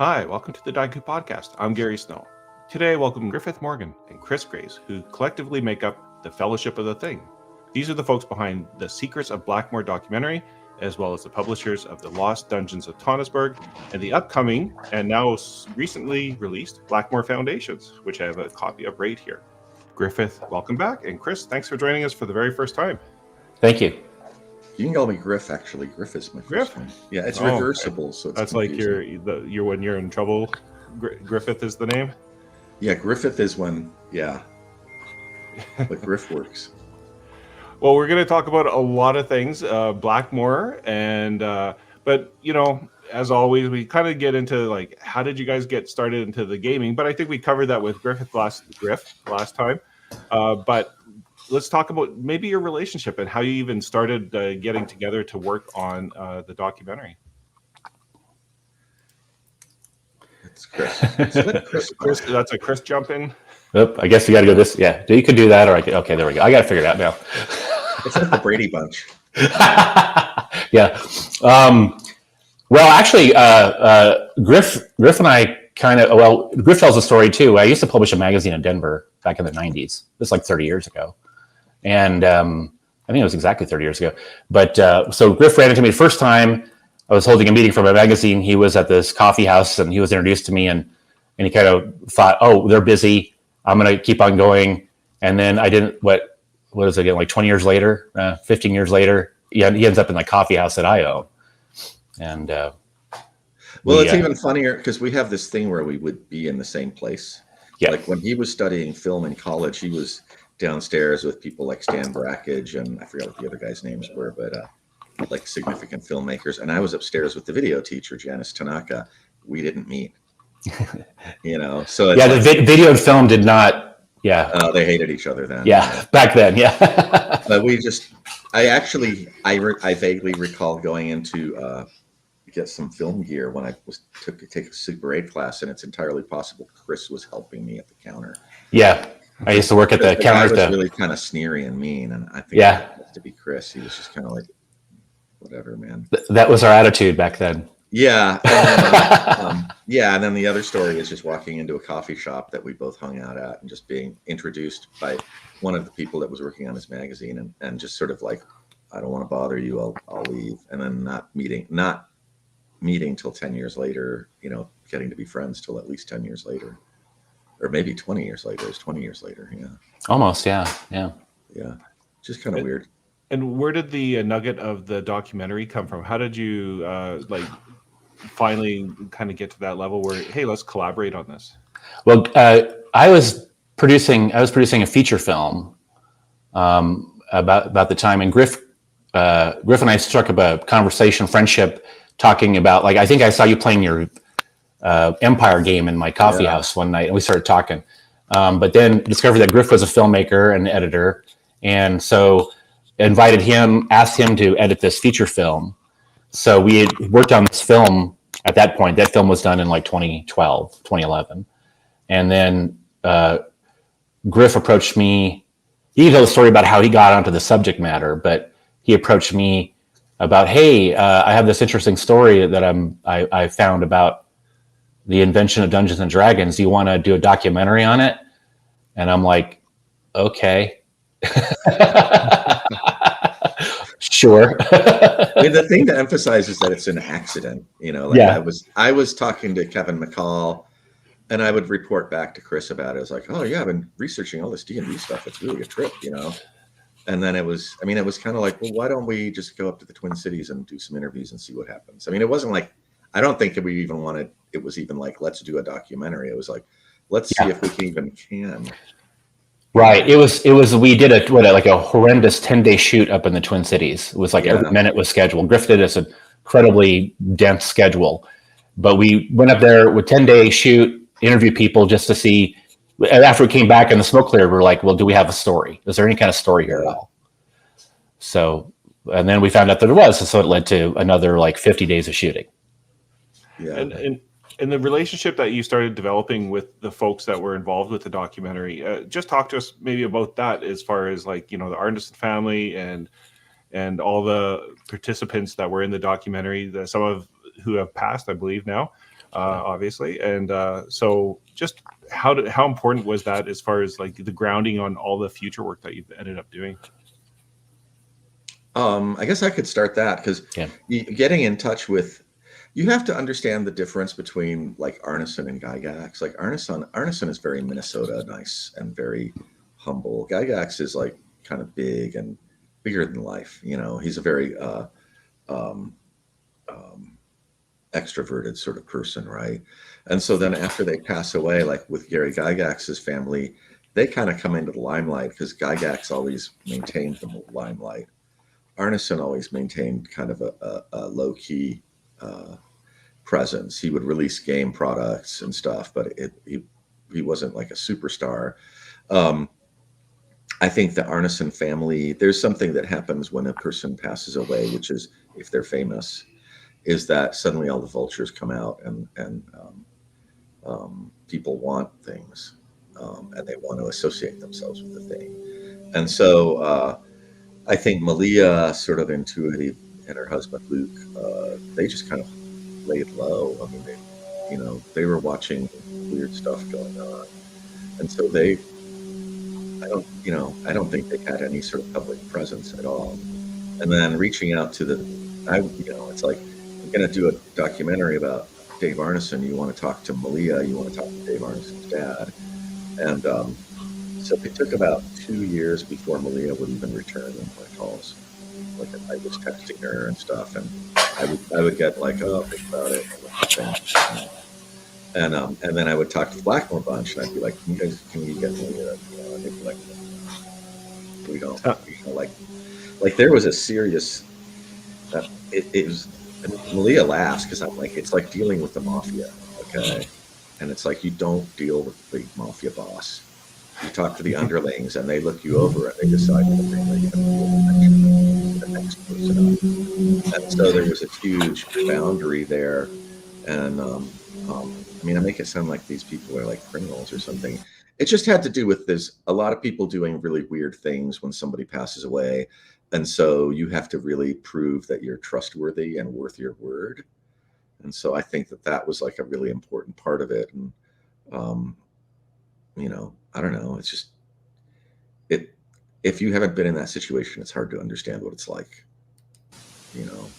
Hi, welcome to the Daiku Podcast. I'm Gary Snow. Today I welcome Griffith Morgan and Chris Grace, who collectively make up the Fellowship of the Thing. These are the folks behind the Secrets of Blackmoor documentary, as well as the publishers of the Lost Dungeons of Tonisborg and the upcoming and now recently released Blackmoor Foundations, which I have a copy of right here. Griffith, welcome back. And Chris, thanks for joining us for the very first time. Thank you. You can call me Griff, actually. Griff is my first name. Yeah, it's reversible, okay. So it's that's confusing. Like you're when you're in trouble. Griffith is the name. Yeah, Griffith is when but Griff works. Well, we're going to talk about a lot of things, Blackmoor, and but as always, we kind of get into like how did you guys get started into the gaming? But I think we covered that with Griff last time. But let's talk about maybe your relationship and how you even started getting together to work on the documentary. It's Chris. Chris, that's a Chris jump in. Oop, I guess you got to go this. Yeah, you could do that, or okay, there we go. I got to figure it out now. It's like the Brady Bunch. Yeah. Well, actually, Griff and I Griff tells a story too. I used to publish a magazine in Denver back in the 90s. It's like 30 years ago. And I think it was exactly 30 years ago. But so Griff ran into me the first time. I was holding a meeting for my magazine. He was at this coffee house and he was introduced to me and he kind of thought, oh, they're busy. I'm going to keep on going. And then I didn't, what is it again? Like 20 years later, 15 years later, he ends up in the coffee house that I own. And well, it's even funnier because we have this thing where we would be in the same place. Yeah. Like when he was studying film in college, he was downstairs with people like Stan Brakhage and I forgot what the other guys' names were, but like significant filmmakers. And I was upstairs with the video teacher, Janice Tanaka. We didn't meet, So yeah, the video and film did not. Yeah, they hated each other then. Yeah, back then. Yeah, but I vaguely recall going into get some film gear when I took to take a Super 8 class, and it's entirely possible Chris was helping me at the counter. Yeah. I used to work at the counter. He was really kind of sneery and mean, and I think it had to be Chris. He was just kind of like, whatever, man. That was our attitude back then. Yeah. And then, and then the other story is just walking into a coffee shop that we both hung out at and just being introduced by one of the people that was working on his magazine and just sort of like, I don't want to bother you, I'll leave. And then not meeting till 10 years later, getting to be friends till at least 10 years later. Or maybe 20 years later. It's 20 years later. Yeah. Almost. Yeah. Just kind of weird. And where did the nugget of the documentary come from? How did you finally kind of get to that level where, hey, let's collaborate on this? Well, I was producing a feature film about the time, and Griff and I struck up a conversation, friendship, talking about I think I saw you playing your Empire game in my coffee house one night, and we started talking. But then discovered that Griff was a filmmaker and editor, and so invited him, asked him to edit this feature film. So we had worked on this film at that point. That film was done in 2012, 2011. And then Griff approached me. He told a story about how he got onto the subject matter, but he approached me about, hey, I have this interesting story that I found about the invention of Dungeons and Dragons. Do you want to do a documentary on it? And I'm like, okay. Sure. The thing to emphasize is that it's an accident. I was talking to Kevin McCall, and I would report back to Chris about it. I was like, oh yeah, I've been researching all this D&D stuff. It's really a trip, And then it was kind of like, well, why don't we just go up to the Twin Cities and do some interviews and see what happens? It wasn't like, I don't think that we even wanted, it was even like, let's do a documentary. It was like, let's see if we can. Right. It was, we did a horrendous 10-day shoot up in the Twin Cities. It was like every minute was scheduled. Griffith did this incredibly dense schedule, but we went up there with 10-day shoot, interview people just to see. After we came back and the smoke cleared, we're like, well, do we have a story? Is there any kind of story here at all? So, and then we found out that there was, and so it led to another 50 days of shooting. Yeah. And the relationship that you started developing with the folks that were involved with the documentary, just talk to us maybe about that as far as the Arneson family and all the participants that were in the documentary, some of who have passed, I believe now. obviously. And so just how important was that as far as like the grounding on all the future work that you've ended up doing? I guess I could start that because getting in touch with, you have to understand the difference between like Arneson and Gygax. Like Arneson is very Minnesota nice and very humble. Gygax is like kind of big and bigger than life. You know, he's a very extroverted sort of person, right? And so then after they pass away, like with Gary Gygax's family, they kind of come into the limelight because Gygax always maintained the limelight. Arneson always maintained kind of a low-key presence. He would release game products and stuff, but he wasn't like a superstar. I think the Arneson family, there's something that happens when a person passes away, which is if they're famous, is that suddenly all the vultures come out and people want things and they want to associate themselves with the thing. And so I think Malia, sort of intuitive, and her husband Luke, they just kind of laid low. I mean, they were watching weird stuff going on, and so I don't think they had any sort of public presence at all. And then reaching out to it's like, I'm going to do a documentary about Dave Arneson. You want to talk to Malia, you want to talk to Dave Arneson's dad. And so it took about 2 years before Malia would even return my calls. Like I was texting her and stuff, and I would get like, oh, think about it. And then I would talk to Blackmoor a bunch, and I'd be like, can you get Malia? And they'd be like, we don't. Like there was a serious. It was. I mean, Malia laughs because I'm like, it's like dealing with the mafia, okay? And it's like you don't deal with the mafia boss. You talk to the underlings, and they look you over, and they decide what they have to do the next person up. And so there was a huge boundary there, and I make it sound like these people are like criminals or something. It just had to do with this. A lot of people doing really weird things when somebody passes away. And so you have to really prove that you're trustworthy and worth your word. And so I think that was like a really important part of it. And, I don't know. It's just, if you haven't been in that situation, it's hard to understand what it's like.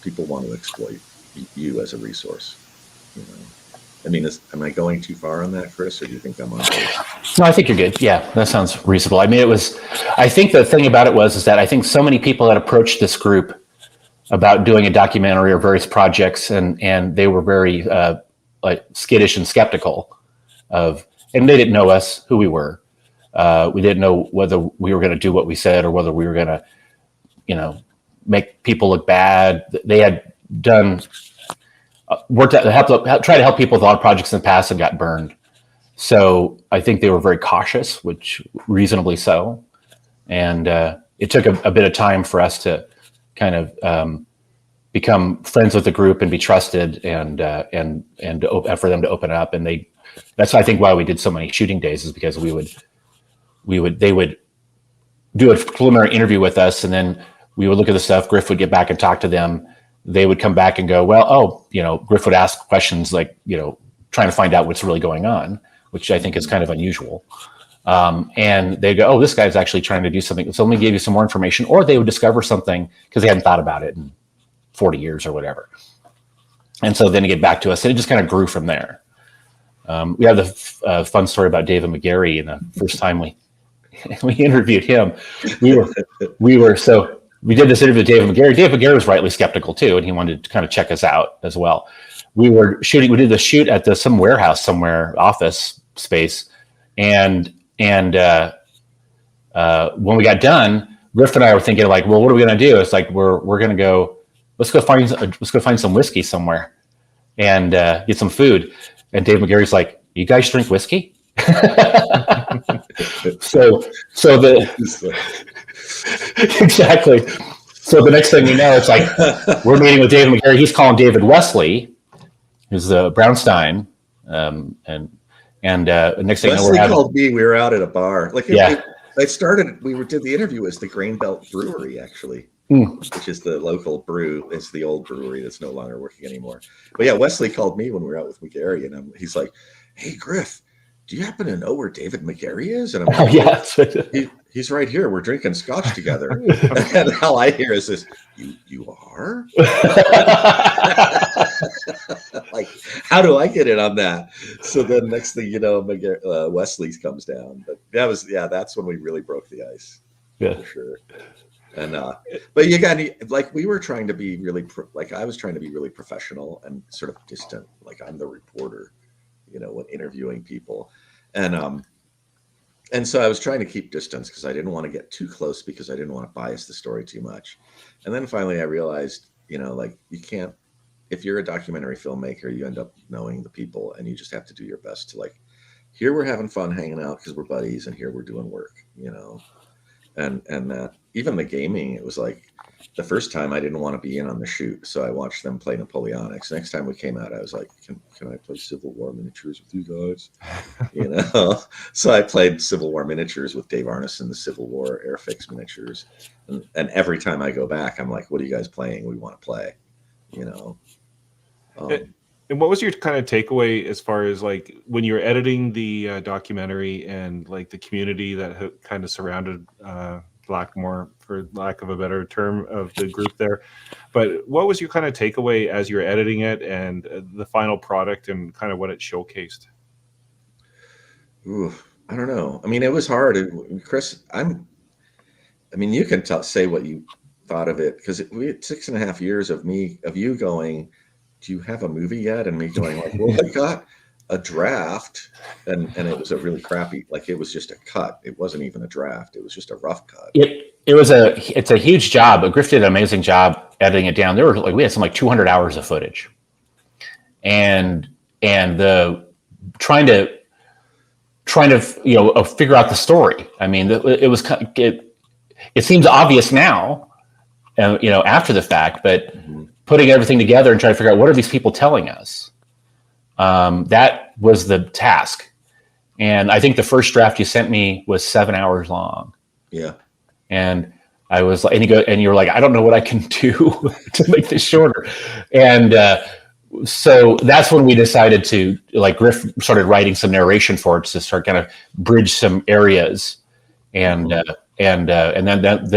People want to exploit you as a resource, am I going too far on that, Chris, or do you think I'm on board? No, I think you're good. Yeah, that sounds reasonable. I think the thing about it is that I think so many people had approached this group about doing a documentary or various projects, and they were very skittish and skeptical and they didn't know us, who we were. We didn't know whether we were going to do what we said or whether we were going to, make people look bad. They had done worked to try to help people with a lot of projects in the past and got burned. So I think they were very cautious, which reasonably so. And it took a bit of time for us to kind of become friends with the group and be trusted and for them to open up. And that's I think why we did so many shooting days, is because they would do a preliminary interview with us, and then we would look at the stuff. Griff would get back and talk to them. They would come back and go, well, Griff would ask questions like, trying to find out what's really going on, which I think is kind of unusual. And they go, oh, this guy's actually trying to do something. So let me give you some more information. Or they would discover something because they hadn't thought about it in 40 years or whatever. And so then they get back to us, and it just kind of grew from there. We have the fun story about David McGarry. And the first time we interviewed him, we did this interview with David McGarry. David McGarry was rightly skeptical too, and he wanted to kind of check us out as well. We did the shoot at some warehouse somewhere, office space. And when we got done, Griff and I were thinking like, well, what are we going to do? It's like, we're going to go, let's go find some whiskey somewhere and get some food. And Dave McGarry's like, you guys drink whiskey? Exactly. So the next thing we know, it's like we're meeting with David McGarry. He's calling David Wesley, who's the Brownstein, and the next thing Wesley called me. We were out at a bar. Like, yeah. We did the interview as the Grain Belt Brewery, actually. which is the local brew. It's the old brewery that's no longer working anymore. But yeah, Wesley called me when we were out with McGarry, and he's like, "Hey, Griff, do you happen to know where David McGarry is?" And I'm like, he's right here. We're drinking scotch together. And all I hear is this, you are? Like, how do I get in on that? So then next thing you know, Wesley's comes down. But that's when we really broke the ice. Yeah. For sure. And but you got, like, we were trying to be really I was trying to be really professional and sort of distant. Like, I'm the reporter, when interviewing people. And so I was trying to keep distance because I didn't want to get too close because I didn't want to bias the story too much. And then finally I realized, like, you can't, if you're a documentary filmmaker, you end up knowing the people, and you just have to do your best to, like, here we're having fun hanging out because we're buddies, and here we're doing work, and that even the gaming, it was like the first time I didn't want to be in on the shoot, so I watched them play Napoleonics. Next time we came out, I was like, can I play Civil War miniatures with you guys? So I played Civil War miniatures with Dave Arneson, the Civil War Airfix miniatures, and every time I go back, I'm like, what are you guys playing? We want to play, And what was your kind of takeaway as far as, like, when you were editing the documentary and, like, the community that kind of surrounded Blackmoor, for lack of a better term, of the group there? But what was your kind of takeaway as you were editing it and the final product and kind of what it showcased? Ooh, I don't know. I mean, it was hard. Chris, you can say what you thought of it, because we had 6.5 years of you going, do you have a movie yet? And me going, like, well, I got a draft, and it was a really crappy, like, it was just a cut. It wasn't even a draft. It was just a rough cut. It's a huge job. Griff did an amazing job editing it down. We had some 200 hours of footage, and the trying to figure out the story. I mean, it seems obvious now, after the fact, but putting everything together and trying to figure out what are these people telling us. That was the task. And I think the first draft you sent me was 7 hours long. Yeah. And I was like, and you're like, I don't know what I can do to make this shorter. And so that's when we decided to, like, Griff started writing some narration for it to start kind of bridge some areas. And then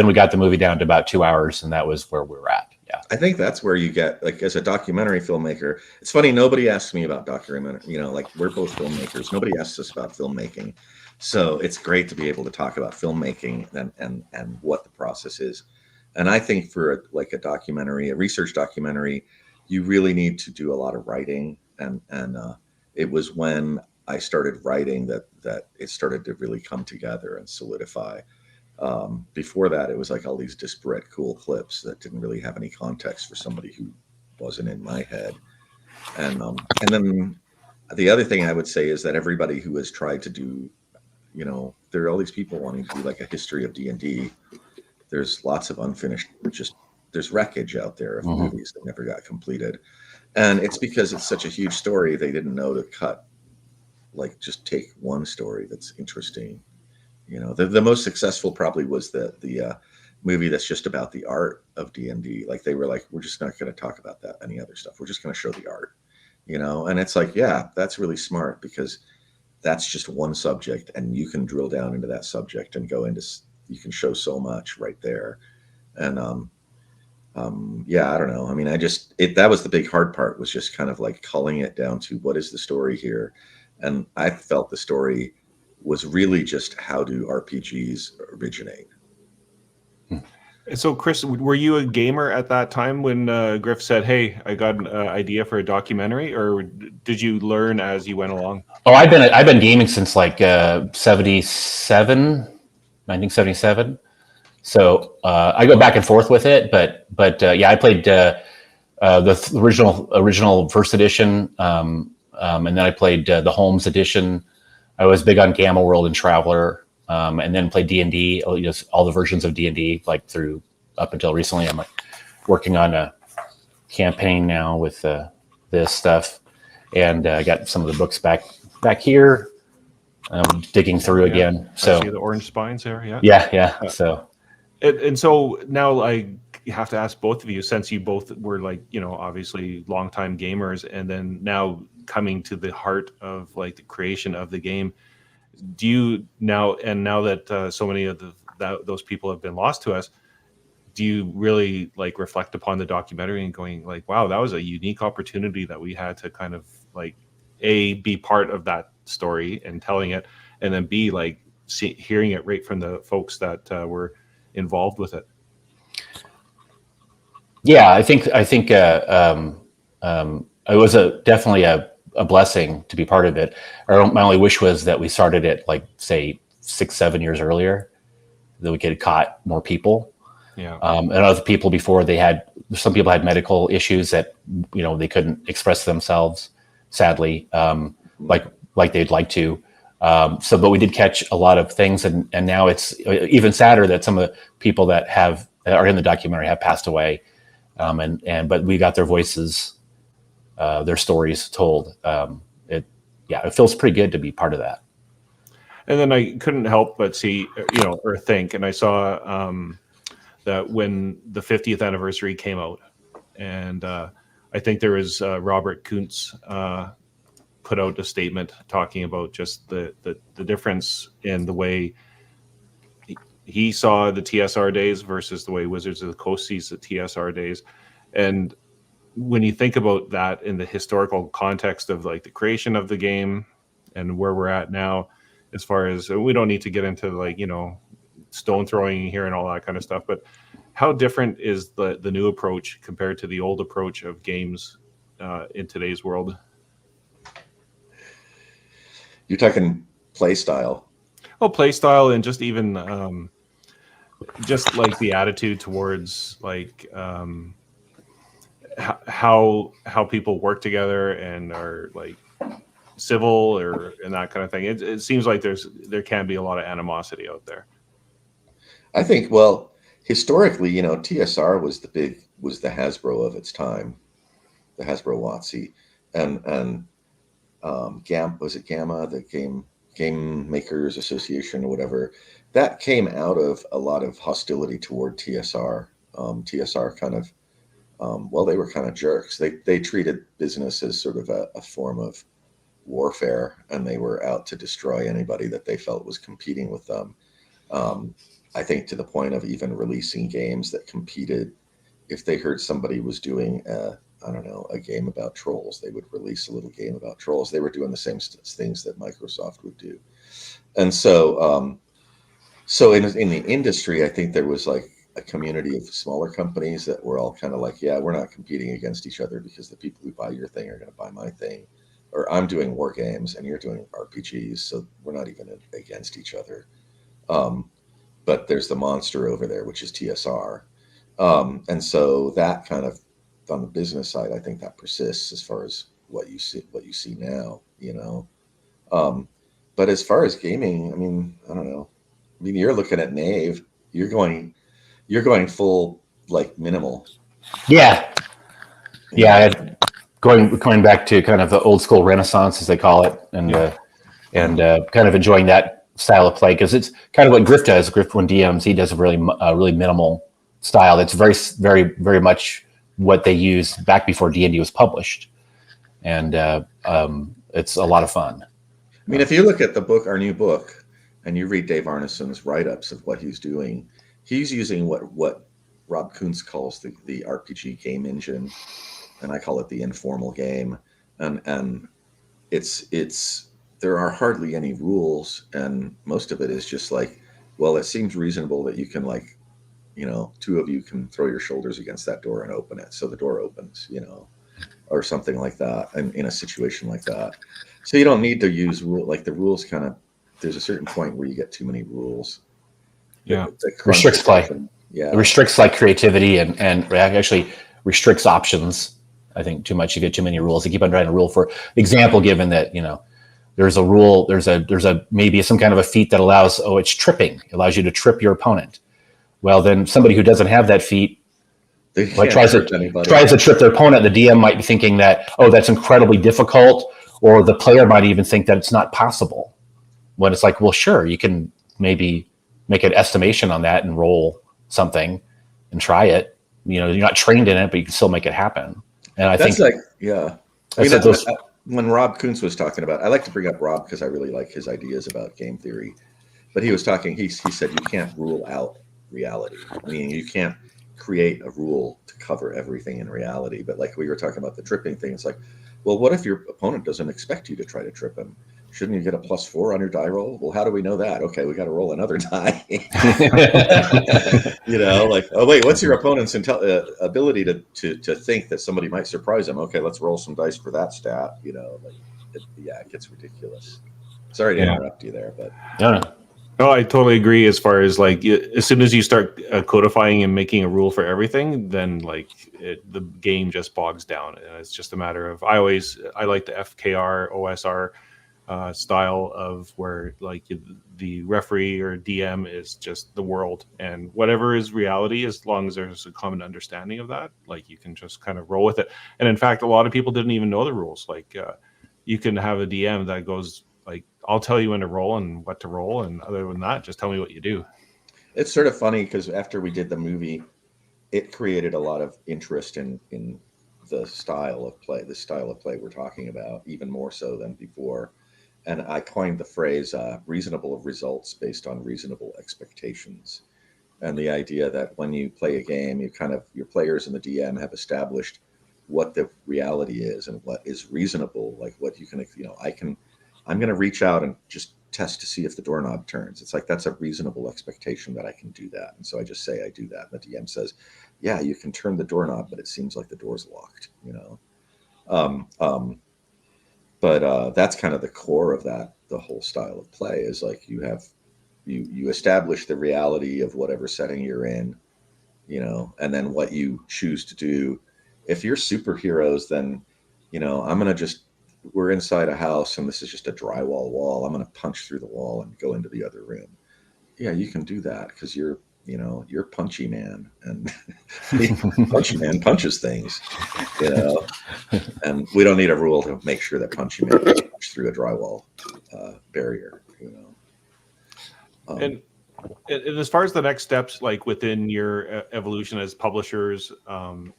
we got the movie down to about 2 hours, and that was where we were at. Yeah. I think that's where you get, like, as a documentary filmmaker, it's funny, nobody asks me about documentary, like, we're both filmmakers. Nobody asks us about filmmaking. So it's great to be able to talk about filmmaking and what the process is. And I think for a documentary, a research documentary, you really need to do a lot of writing. And it was when I started writing that it started to really come together and solidify. Before that, it was like all these disparate cool clips that didn't really have any context for somebody who wasn't in my head. And then the other thing I would say is that everybody who has tried to do, there are all these people wanting to do like a history of D&D. There's lots of unfinished, there's wreckage out there of movies that never got completed. And it's because it's such a huge story, they didn't know to cut, like, just take one story that's interesting. The most successful probably was the movie that's just about the art of D&D. Like, they were like, we're just not going to talk about that, any other stuff. We're just going to show the art, and it's like, yeah, that's really smart, because that's just one subject, and you can drill down into that subject and you can show so much right there. And yeah, I don't know. I mean, that was the big hard part, was just kind of like culling it down to what is the story here. And I felt the story was really just how do RPGs originate. So, Chris, were you a gamer at that time when Griff said, hey, I got an idea for a documentary, or did you learn as you went along? Oh, I've been gaming since like 1977. So I go back and forth with it, but yeah, I played the original first edition, and then I played the Holmes edition. I was big on Gamma World and Traveler, and then played D&D, all the versions of D&D, like through up until recently. I'm like working on a campaign now with this stuff, and I got some of the books back here. I'm digging through again. So I see the orange spines there. Yeah. So. And so now, like, you have to ask both of you, since you both were like, obviously longtime gamers, and then now coming to the heart of like the creation of the game. Do you now that so many of those people have been lost to us, do you really like reflect upon the documentary and going like, wow, that was a unique opportunity that we had to kind of like be part of that story and telling it, and then B, like hearing it right from the folks that were involved with it? Yeah, I think it was definitely a blessing to be part of it. My only wish was that we started it like say 6-7 years earlier, that we could have caught more people. Yeah. And other people before, some people had medical issues that they couldn't express themselves, sadly, like they'd like to. But we did catch a lot of things, and now it's even sadder that some of the people that are in the documentary have passed away. But we got their voices, their stories told. It feels pretty good to be part of that. And then I couldn't help but see, or think, and I saw that when the 50th anniversary came out, and I think there was Robert Kuntz put out a statement talking about just the difference in the way he saw the TSR days versus the way Wizards of the Coast sees the TSR days. And when you think about that in the historical context of like the creation of the game and where we're at now, as far as, we don't need to get into like, stone throwing here and all that kind of stuff, but how different is the new approach compared to the old approach of games in today's world? You're talking play style. Oh, play style, and just even just like the attitude towards like how people work together and are like civil and that kind of thing. It seems like there can be a lot of animosity out there. I think, well, historically, TSR was the Hasbro of its time, the Hasbro WotC, and Gamma, the Game Makers Association or whatever, that came out of a lot of hostility toward TSR. TSR kind of, they were kind of jerks. They treated business as sort of a form of warfare, and they were out to destroy anybody that they felt was competing with them. I think to the point of even releasing games that competed. If they heard somebody was doing a game about trolls, they would release a little game about trolls. They were doing the same things that Microsoft would do. And so in the industry, I think there was like a community of smaller companies that were all kind of like, yeah, we're not competing against each other because the people who buy your thing are going to buy my thing, or I'm doing war games and you're doing RPGs, so we're not even against each other. But there's the monster over there, which is TSR. And so that kind of, on the business side, I think that persists as far as what you see now, But as far as gaming, I mean, I don't know. I mean, you're looking at Knave, you're going full like minimal. Yeah. Going back to kind of the old school Renaissance, as they call it, and kind of enjoying that style of play, because it's kind of what Griff does. Griff, when DMs, he does a really minimal style that's very, very, very much what they used back before D&D was published, and it's a lot of fun. I mean, if you look at our new book, and you read Dave Arneson's write-ups of what he's doing, he's using what Rob Kuntz calls the RPG game engine, and I call it the informal game, and it's there are hardly any rules, and most of it is just like, well, it seems reasonable that you can like, two of you can throw your shoulders against that door and open it, so the door opens, or something like that, and in a situation like that. So you don't need to use the rules kind of, there's a certain point where you get too many rules. Yeah. Restricts play. Yeah. It restricts like creativity and actually restricts options. I think too much, you get too many rules. They keep on trying to rule. For example, given that, there's a rule, there's a maybe some kind of a feat that allows, it's tripping. It allows you to trip your opponent. Well, then somebody who doesn't have that feat tries to trip their opponent. The DM might be thinking that, that's incredibly difficult, or the player might even think that it's not possible. When it's like, well, sure, you can maybe make an estimation on that and roll something and try it, you're not trained in it, but you can still make it happen. And I think when Rob Kuntz was talking about, I like to bring up Rob because I really like his ideas about game theory. But he was talking, he said you can't rule out reality. I mean, you can't create a rule to cover everything in reality. But like we were talking about the tripping thing, it's like, well, what if your opponent doesn't expect you to try to trip him? Shouldn't you get a +4 on your die roll? Well, how do we know that? Okay, we got to roll another die. Like, oh wait, what's your opponent's ability to think that somebody might surprise them? Okay, let's roll some dice for that stat. It gets ridiculous. Sorry to interrupt you there, but no, I totally agree. As far as like, as soon as you start codifying and making a rule for everything, then like the game just bogs down, and it's just a matter of. I like the FKR OSR style of where like the referee or DM is just the world, and whatever is reality, as long as there's a common understanding of that, like you can just kind of roll with it. And in fact, a lot of people didn't even know the rules. Like you can have a DM that goes like, I'll tell you when to roll and what to roll, and other than that, just tell me what you do. It's sort of funny because after we did the movie, it created a lot of interest in the style of play we're talking about, even more so than before. And I coined the phrase reasonable results based on reasonable expectations. And the idea that when you play a game, your players and the DM have established what the reality is and what is reasonable, like what you can, I'm going to reach out and just test to see if the doorknob turns. It's like, that's a reasonable expectation that I can do that. And so I just say I do that. And the DM says, yeah, you can turn the doorknob, but it seems like the door's locked, But that's kind of the core of that. The whole style of play is like you establish the reality of whatever setting you're in, and then what you choose to do. If you're superheroes, then, we're inside a house and this is just a drywall wall. I'm going to punch through the wall and go into the other room. Yeah, you can do that because you're Punchy Man, and Punchy Man punches things, and we don't need a rule to make sure that Punchy Man can punch through a drywall barrier, And as far as the next steps, like within your evolution as publishers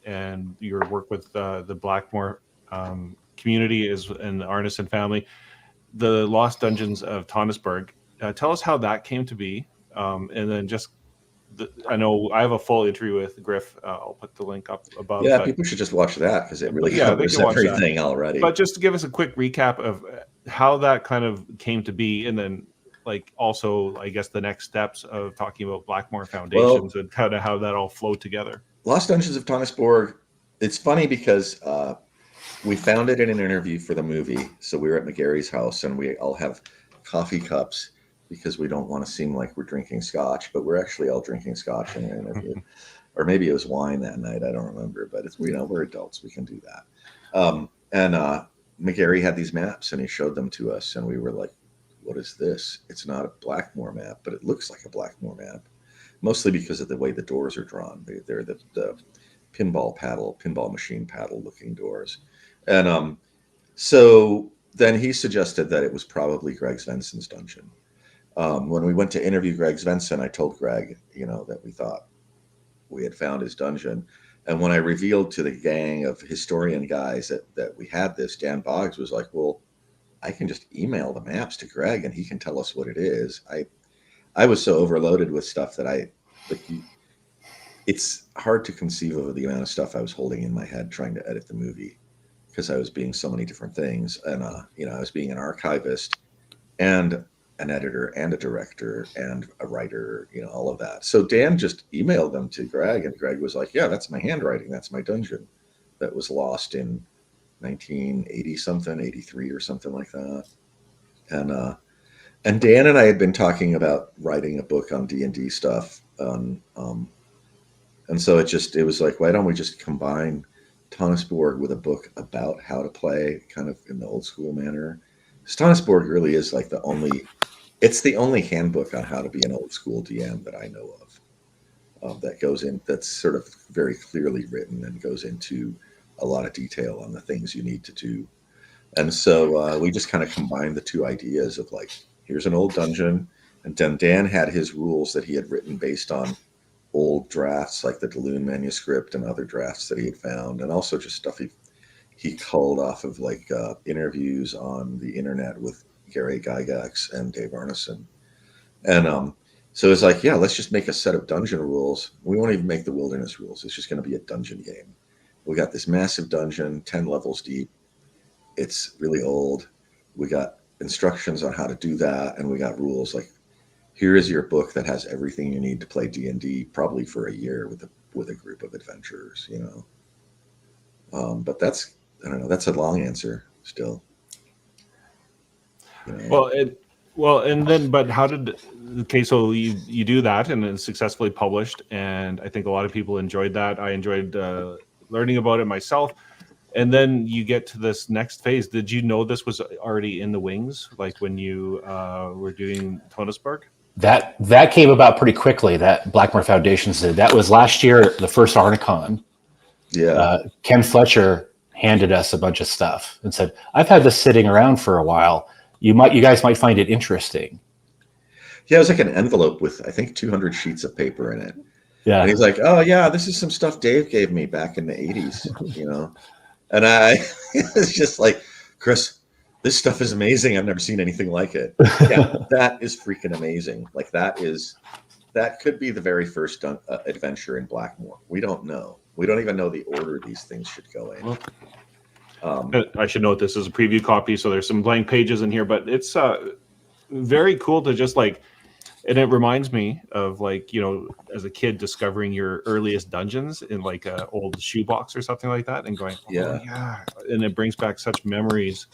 and your work with the Blackmoor community and the Arneson family, the Lost Dungeons of Tonisborg, tell us how that came to be, and then just I know I have a full interview with Griff. I'll put the link up above. Yeah, people should just watch that because it really covers everything already. But just to give us a quick recap of how that kind of came to be, and then like also, I guess, the next steps of talking about Blackmoor Foundations and kind of how that all flowed together. Lost Dungeons of Tonisborg, it's funny because we found it in an interview for the movie. So we were at McGarry's house and we all have coffee cups because we don't want to seem like we're drinking scotch, but we're actually all drinking scotch in an interview. Or maybe it was wine that night. I don't remember, but it's, we're adults. We can do that. And McGarry had these maps and he showed them to us and we were like, what is this? It's not a Blackmoor map, but it looks like a Blackmoor map, mostly because of the way the doors are drawn. They're the pinball machine paddle looking doors. And so then he suggested that it was probably Greg Svensson's dungeon. When we went to interview Greg Svensson, I told Greg, that we thought we had found his dungeon. And when I revealed to the gang of historian guys that we had this, Dan Boggs was like, well, I can just email the maps to Greg and he can tell us what it is. I was so overloaded with stuff that it's hard to conceive of the amount of stuff I was holding in my head trying to edit the movie because I was being so many different things. And, I was being an archivist and an editor and a director and a writer, all of that. So Dan just emailed them to Greg and Greg was like, yeah, that's my handwriting. That's my dungeon that was lost in 1980 something, 83 or something like that. And Dan and I had been talking about writing a book on D&D stuff. And so it was like, why don't we just combine Tonisborg with a book about how to play kind of in the old school manner? Because Tonisborg really is like it's the only handbook on how to be an old school DM that I know of that's sort of very clearly written and goes into a lot of detail on the things you need to do. And so we just kind of combined the two ideas of like, here's an old dungeon. And then Dan had his rules that he had written based on old drafts like the Daloon manuscript and other drafts that he had found, and also just stuff he culled off of like interviews on the internet with Gary Gygax and Dave Arneson. And so it's like, yeah, let's just make a set of dungeon rules. We won't even make the wilderness rules. It's just going to be a dungeon game. We got this massive dungeon, 10 levels deep. It's really old. We got instructions on how to do that, and we got rules like, here is your book that has everything you need to play D&D, probably for a year with a group of adventurers, you know. But that's, I don't know, that's a long answer still. You know? But how did, okay, so you do that and it's successfully published, and I think a lot of people enjoyed that. I enjoyed learning about it myself. And then you get to this next phase. Did you know this was already in the wings, like when you were doing Tonisborg? That came about pretty quickly. That Blackmoor Foundations did. That was last year, the first Arnicon. Yeah. Ken Fletcher handed us a bunch of stuff and said, "I've had this sitting around for a while. You guys might find it interesting." Yeah, it was like an envelope with, I think, 200 sheets of paper in it. Yeah. And he's like, "Oh yeah, this is some stuff Dave gave me back in the 80s, you know." And I it's just like, "Chris, this stuff is amazing. I've never seen anything like it." Yeah, that is freaking amazing. Like that could be the very first adventure in Blackmoor. We don't know. We don't even know the order these things should go in. I should note this is a preview copy, so there's some blank pages in here, but it's very cool to just like, and it reminds me of like, you know, as a kid discovering your earliest dungeons in like an old shoebox or something like that, and going, oh, yeah, and it brings back such memories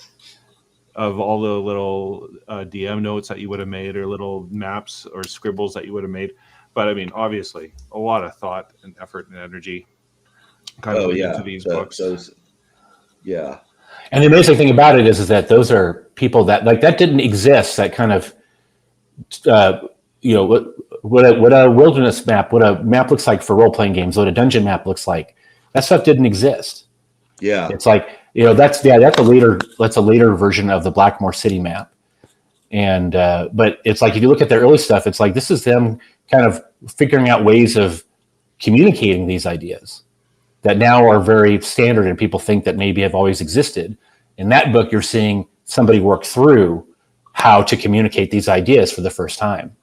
of all the little DM notes that you would have made, or little maps or scribbles that you would have made. But I mean, obviously, a lot of thought and effort and energy kind of into these books. Yeah. And the amazing thing about it is that those are people that like that didn't exist. That kind of, you know, what a wilderness map, what a map looks like for role playing games, what a dungeon map looks like. That stuff didn't exist. Yeah, it's like, you know, that's a later version of the Blackmoor City map. And but it's like if you look at their early stuff, it's like this is them kind of figuring out ways of communicating these ideas that now are very standard and people think that maybe have always existed. In that book, you're seeing somebody work through how to communicate these ideas for the first time.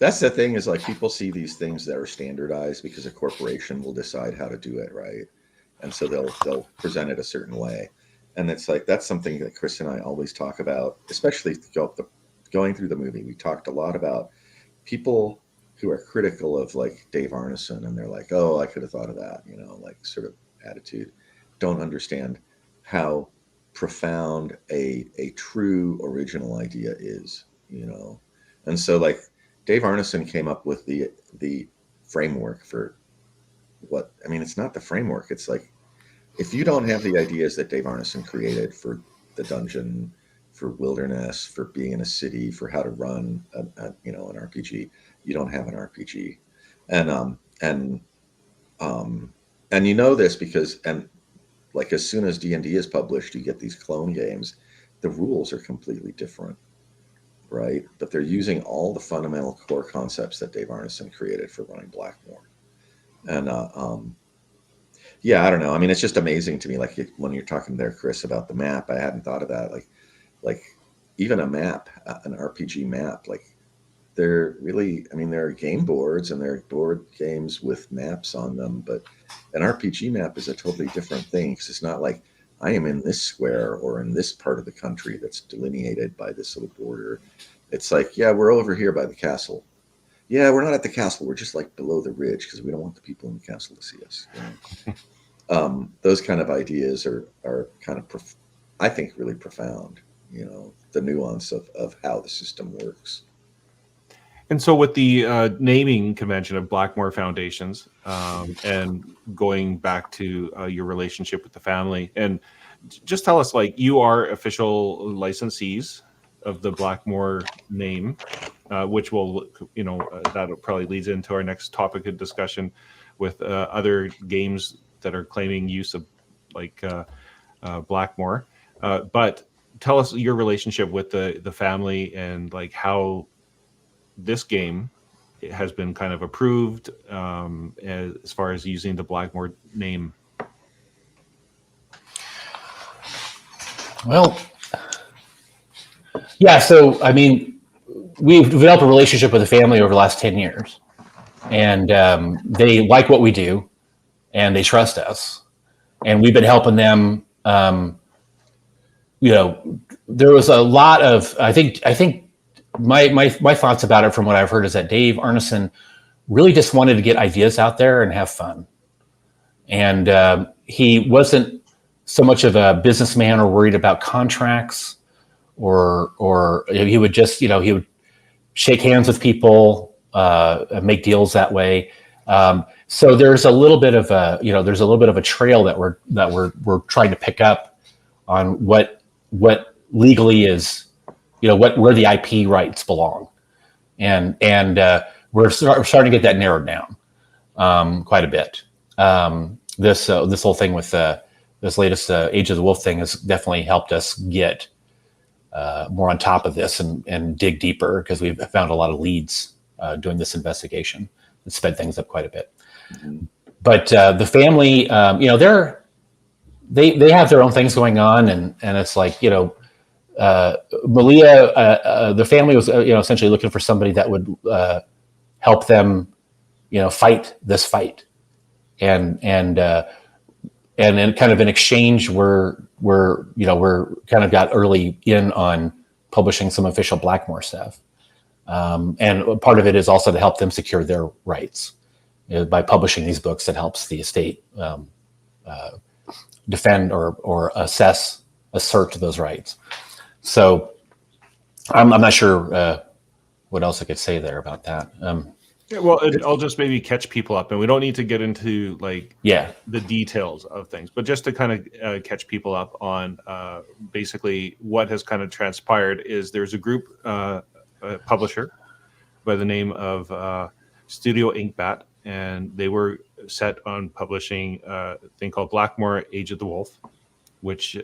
That's the thing, is like people see these things that are standardized because a corporation will decide how to do it, right? And so they'll present it a certain way. And it's like, that's something that Chris and I always talk about, especially going through the movie. We talked a lot about people who are critical of like Dave Arneson, and they're like, oh, I could have thought of that, you know, like sort of attitude, don't understand how profound a true original idea is, you know. And so like Dave Arneson came up with the framework for what, I mean, it's not the framework. It's like, if you don't have the ideas that Dave Arneson created for the dungeon, for wilderness, for being in a city, for how to run an RPG, you don't have an RPG. And you know this because, and like as soon as D&D is published, you get these clone games. The rules are completely different, right? But they're using all the fundamental core concepts that Dave Arneson created for running Blackmoor. And yeah, I don't know. I mean, it's just amazing to me. Like when you're talking there, Chris, about the map, I hadn't thought of that. Like even a map, an RPG map, like they're really, I mean, there are game boards and there are board games with maps on them, but an RPG map is a totally different thing, because it's not like I am in this square or in this part of the country that's delineated by this little border. It's like, yeah, we're over here by the castle. Yeah, we're not at the castle. We're just like below the ridge because we don't want the people in the castle to see us. You know? Those kind of ideas are kind of, I think, really profound, you know, the nuance of how the system works. And so with the naming convention of Blackmoor Foundations, and going back to your relationship with the family, and just tell us, like, you are official licensees of the Blackmoor name, which will, you know, that probably leads into our next topic of discussion with other games that are claiming use of like Blackmoor. But tell us your relationship with the family, and like how this game has been kind of approved as far as using the Blackmoor name? Well, yeah. So, I mean, we've developed a relationship with the family over the last 10 years, and they like what we do, and they trust us, and we've been helping them. There was a lot of, I think my thoughts about it from what I've heard is that Dave Arneson really just wanted to get ideas out there and have fun. And he wasn't so much of a businessman or worried about contracts or he would just, he would shake hands with people, make deals that way. So there's a little bit of a trail that we're trying to pick up on what legally is, where the IP rights belong. And we're starting to get that narrowed down quite a bit. This whole thing with this latest Age of the Wolf thing has definitely helped us get more on top of this and dig deeper, because we've found a lot of leads doing this investigation. It sped things up quite a bit. Mm-hmm. But the family, they have their own things going on, and it's like, Malia, the family was essentially looking for somebody that would help them, fight this fight, and then kind of in exchange, we're kind of got early in on publishing some official Blackmoor stuff, and part of it is also to help them secure their rights by publishing these books. That helps the estate defend or assert those rights. So I'm not sure what else I could say there about that. Yeah, well, I'll just maybe catch people up, and we don't need to get into the details of things, but just to kind of catch people up on basically what has kind of transpired is there's a group, a publisher by the name of Studio Inkbat, and they were set on publishing a thing called Blackmoor Age of the Wolf, which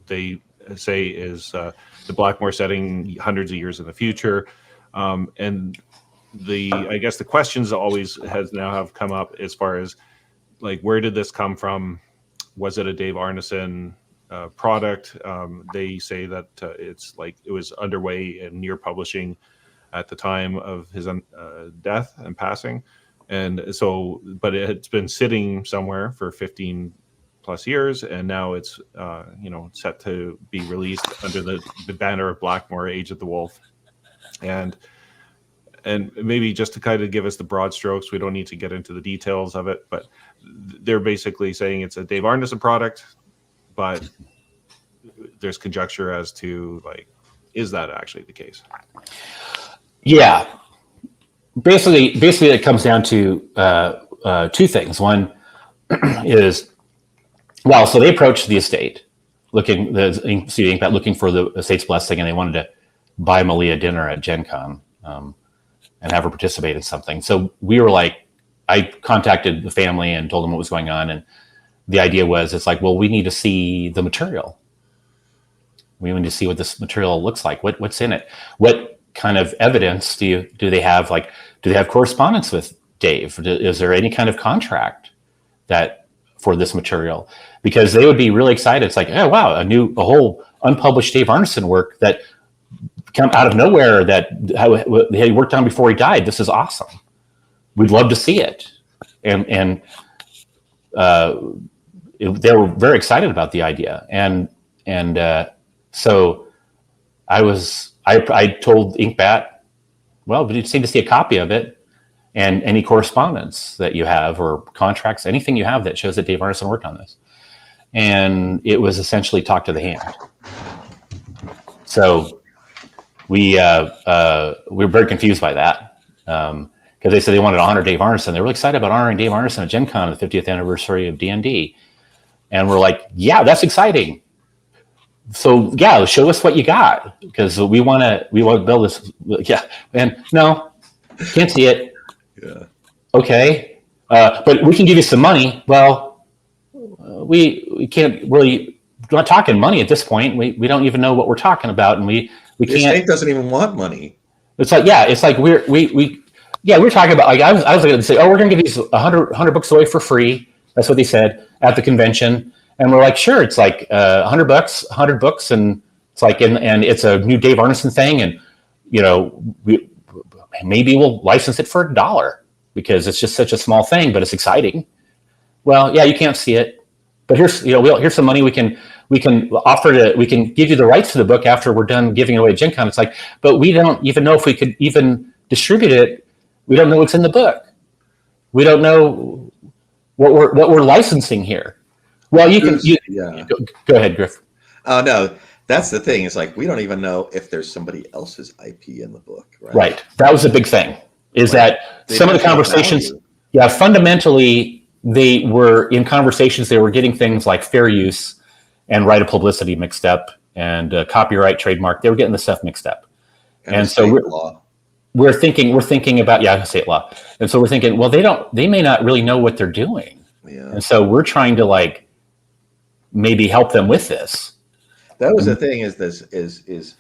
they say is the Blackmoor setting hundreds of years in the future, and I guess the questions always have come up as far as where did this come from? Was it a Dave Arneson product? They say that it was underway and near publishing at the time of his death and passing, and so but it's been sitting somewhere for 15 plus years, and now it's set to be released under the banner of Blackmoor Age of the Wolf, and maybe just to kind of give us the broad strokes, we don't need to get into the details of it, but they're basically saying it's a Dave Arneson product, but there's conjecture as to is that actually the case? Yeah, basically it comes down to two things. One is, so they approached the estate looking for the estate's blessing, and they wanted to buy Malia dinner at Gen Con. And have her participate in something. So we were I contacted the family and told them what was going on. And the idea was, we need to see the material. We need to see what this material looks like. What's in it? What kind of evidence do they have? Do they have correspondence with Dave? Is there any kind of contract for this material? Because they would be really excited. It's oh, wow, a whole unpublished Dave Arneson work that come out of nowhere that he worked on before he died. This is awesome. We'd love to see it. And they were very excited about the idea. And so I told Inkbat, well, we just need to see a copy of it and any correspondence that you have or contracts, anything you have that shows that Dave Arneson worked on this. And it was essentially talk to the hand. So we were very confused by that because they said they wanted to honor Dave Arneson. They were really excited about honoring Dave Arneson at Gen Con, the 50th anniversary of D&D. And we're like, yeah, that's exciting. So yeah, show us what you got, because we want to build this. Yeah, and no, can't see it. Yeah. Okay, but we can give you some money. Well, we can't really. We're not talking money at this point. We don't even know what we're talking about, and we can't. The estate doesn't even want money. It's like, yeah, it's like we Yeah, we were talking about, like, I was going to say, oh, we're going to give these 100 books away for free. That's what they said at the convention. And we're like, sure, it's like $100, 100 books. And it's like, and it's a new Dave Arneson thing. And, maybe we'll license it for $1 because it's just such a small thing, but it's exciting. Well, yeah, you can't see it, but here's some money we can offer to, we can give you the rights to the book after we're done giving it away at Gen Con. It's like, but we don't even know if we could even distribute it. We don't know what's in the book. We don't know what we're licensing here. Well, go ahead, Griff. Oh no, that's the thing. It's like we don't even know if there's somebody else's IP in the book, right? Right. That was the big thing. Is that some of the conversations? Yeah, fundamentally, they were in conversations. They were getting things like fair use and right of publicity mixed up, and copyright, trademark. They were getting the stuff mixed up, and so we're thinking about state law, and so we're thinking, well, they may not really know what they're doing, and so we're trying to like maybe help them with this. That was the thing. Is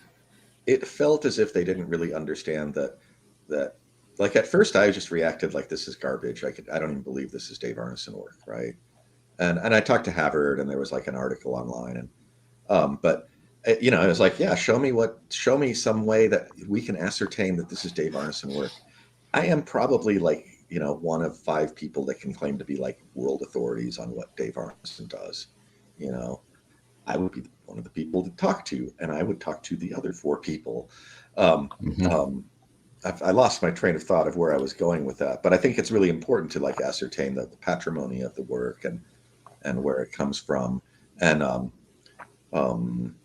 it felt as if they didn't really understand that like at first I just reacted like this is garbage. I don't even believe this is Dave Arneson work, right? And I talked to Havard, and there was like an article online, and but it was like, yeah, show me some way that we can ascertain that this is Dave Arneson work. I am probably like one of 5 people that can claim to be like world authorities on what Dave Arneson does. I would be one of the people to talk to, and I would talk to the other 4 people. I lost my train of thought of where I was going with that, but I think it's really important to like ascertain the patrimony of the work and where it comes from. And I don't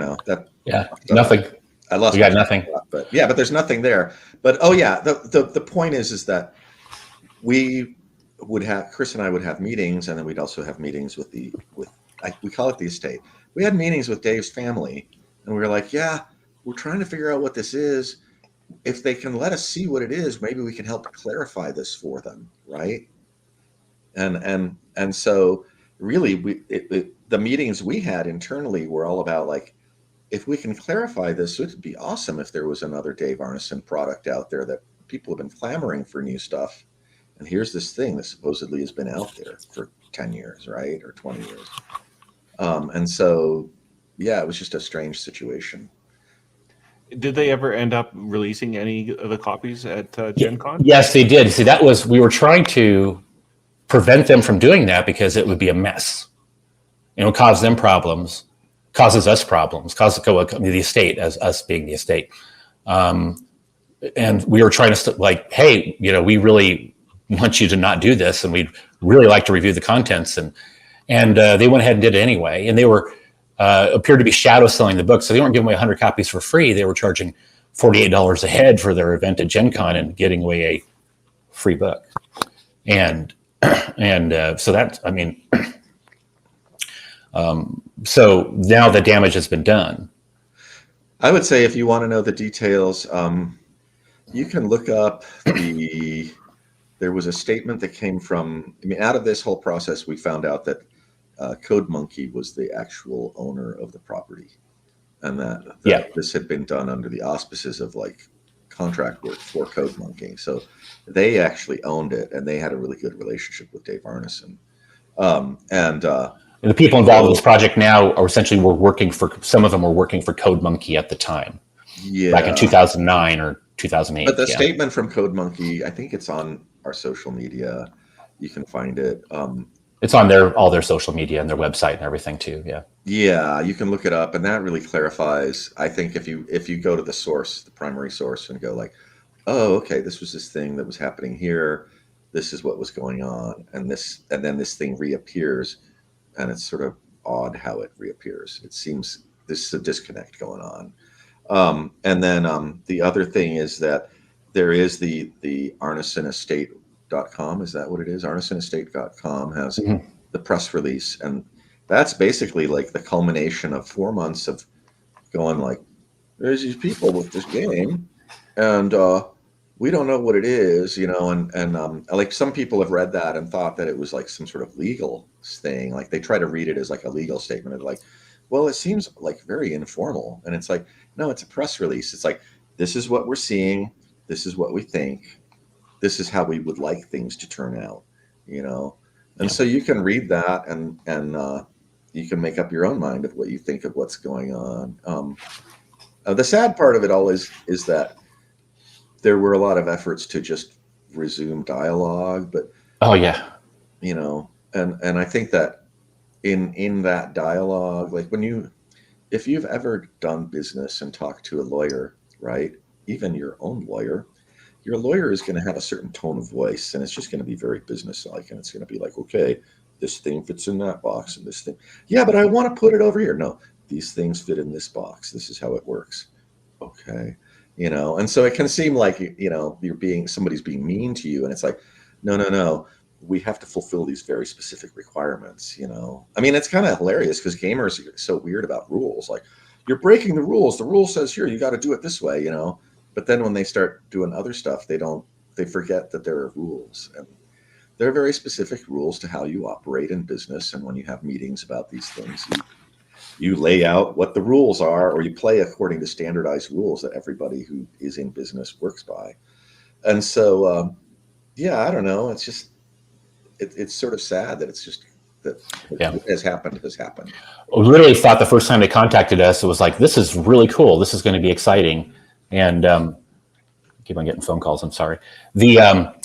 know that. Yeah, nothing. I lost. We got nothing. But but there's nothing there. But the point is that we would have, Chris and I would have meetings, and then we'd also have meetings with we call it the estate. We had meetings with Dave's family, and we were like, yeah, we're trying to figure out what this is. If they can let us see what it is, maybe we can help clarify this for them, right? And so really, the meetings we had internally were all about like, if we can clarify this, it would be awesome if there was another Dave Arneson product out there that people have been clamoring for new stuff. And here's this thing that supposedly has been out there for 10 years, right? Or 20 years. And so, it was just a strange situation. Did they ever end up releasing any of the copies at Gen Con? Yes, they did. See, we were trying to prevent them from doing that because it would be a mess. It would cause them problems, causes us problems, causes the estate, as us being the estate. And we were trying to like, hey, we really want you to not do this, and we'd really like to review the contents. And they went ahead and did it anyway. And they were appeared to be shadow selling the book, so they weren't giving away 100 copies for free. They were charging $48 a head for their event at Gen Con and getting away a free book. And so that's, so now the damage has been done. I would say if you want to know the details, you can look up there was a statement that came from, out of this whole process, we found out that Code Monkey was the actual owner of the property, and that this had been done under the auspices of like contract work for Code Monkey. So they actually owned it, and they had a really good relationship with Dave Arneson. And the people involved in this project now are essentially some of them were working for Code Monkey at the time. Yeah. Back in 2009 or 2008. But the statement from Code Monkey, I think it's on our social media. You can find it. It's on all their social media and their website and everything too. Yeah. Yeah, you can look it up, and that really clarifies. I think if you go to the source, the primary source, and go like, oh, okay, this was this thing that was happening here. This is what was going on, and then this thing reappears, and it's sort of odd how it reappears. It seems there's a disconnect going on. And then the other thing is that there is the ArnesonEstate.com. Is that what it is? ArnesonEstate.com has the press release, and that's basically like the culmination of 4 months of going like, there's these people with this game, and we don't know what it is, and like some people have read that and thought that it was like some sort of legal thing. Like they try to read it as like a legal statement of like, well, it seems like very informal. And it's like, no, it's a press release. It's like, this is what we're seeing. This is what we think. this is how we would like things to turn out, you know? And so you can read that and you can make up your own mind of what you think of what's going on. The sad part of it all is that there were a lot of efforts to just resume dialogue, but you know, and I think that in that dialogue, like if you've ever done business and talked to a lawyer, right? Even your own lawyer, your lawyer is going to have a certain tone of voice, and it's just going to be very business-like, and it's going to be like, okay, this thing fits in that box, and this thing, yeah, but I want to put it over here. No, these things fit in this box. This is how it works. Okay, you know, and so it can seem like, you know, somebody's being mean to you, and it's like, no. We have to fulfill these very specific requirements, you know. I mean, it's kind of hilarious because gamers are so weird about rules. Like, you're breaking the rules. The rule says here, you got to do it this way, you know. But then when they start doing other stuff, they forget that there are rules. And there are very specific rules to how you operate in business. And when you have meetings about these things, you lay out what the rules are, or you play according to standardized rules that everybody who is in business works by. And so, yeah, I don't know. It's just, it's sort of sad that it's just that what has happened. We literally thought the first time they contacted us, it was like, this is really cool. This is going to be exciting. And keep on getting phone calls. I'm sorry. We thought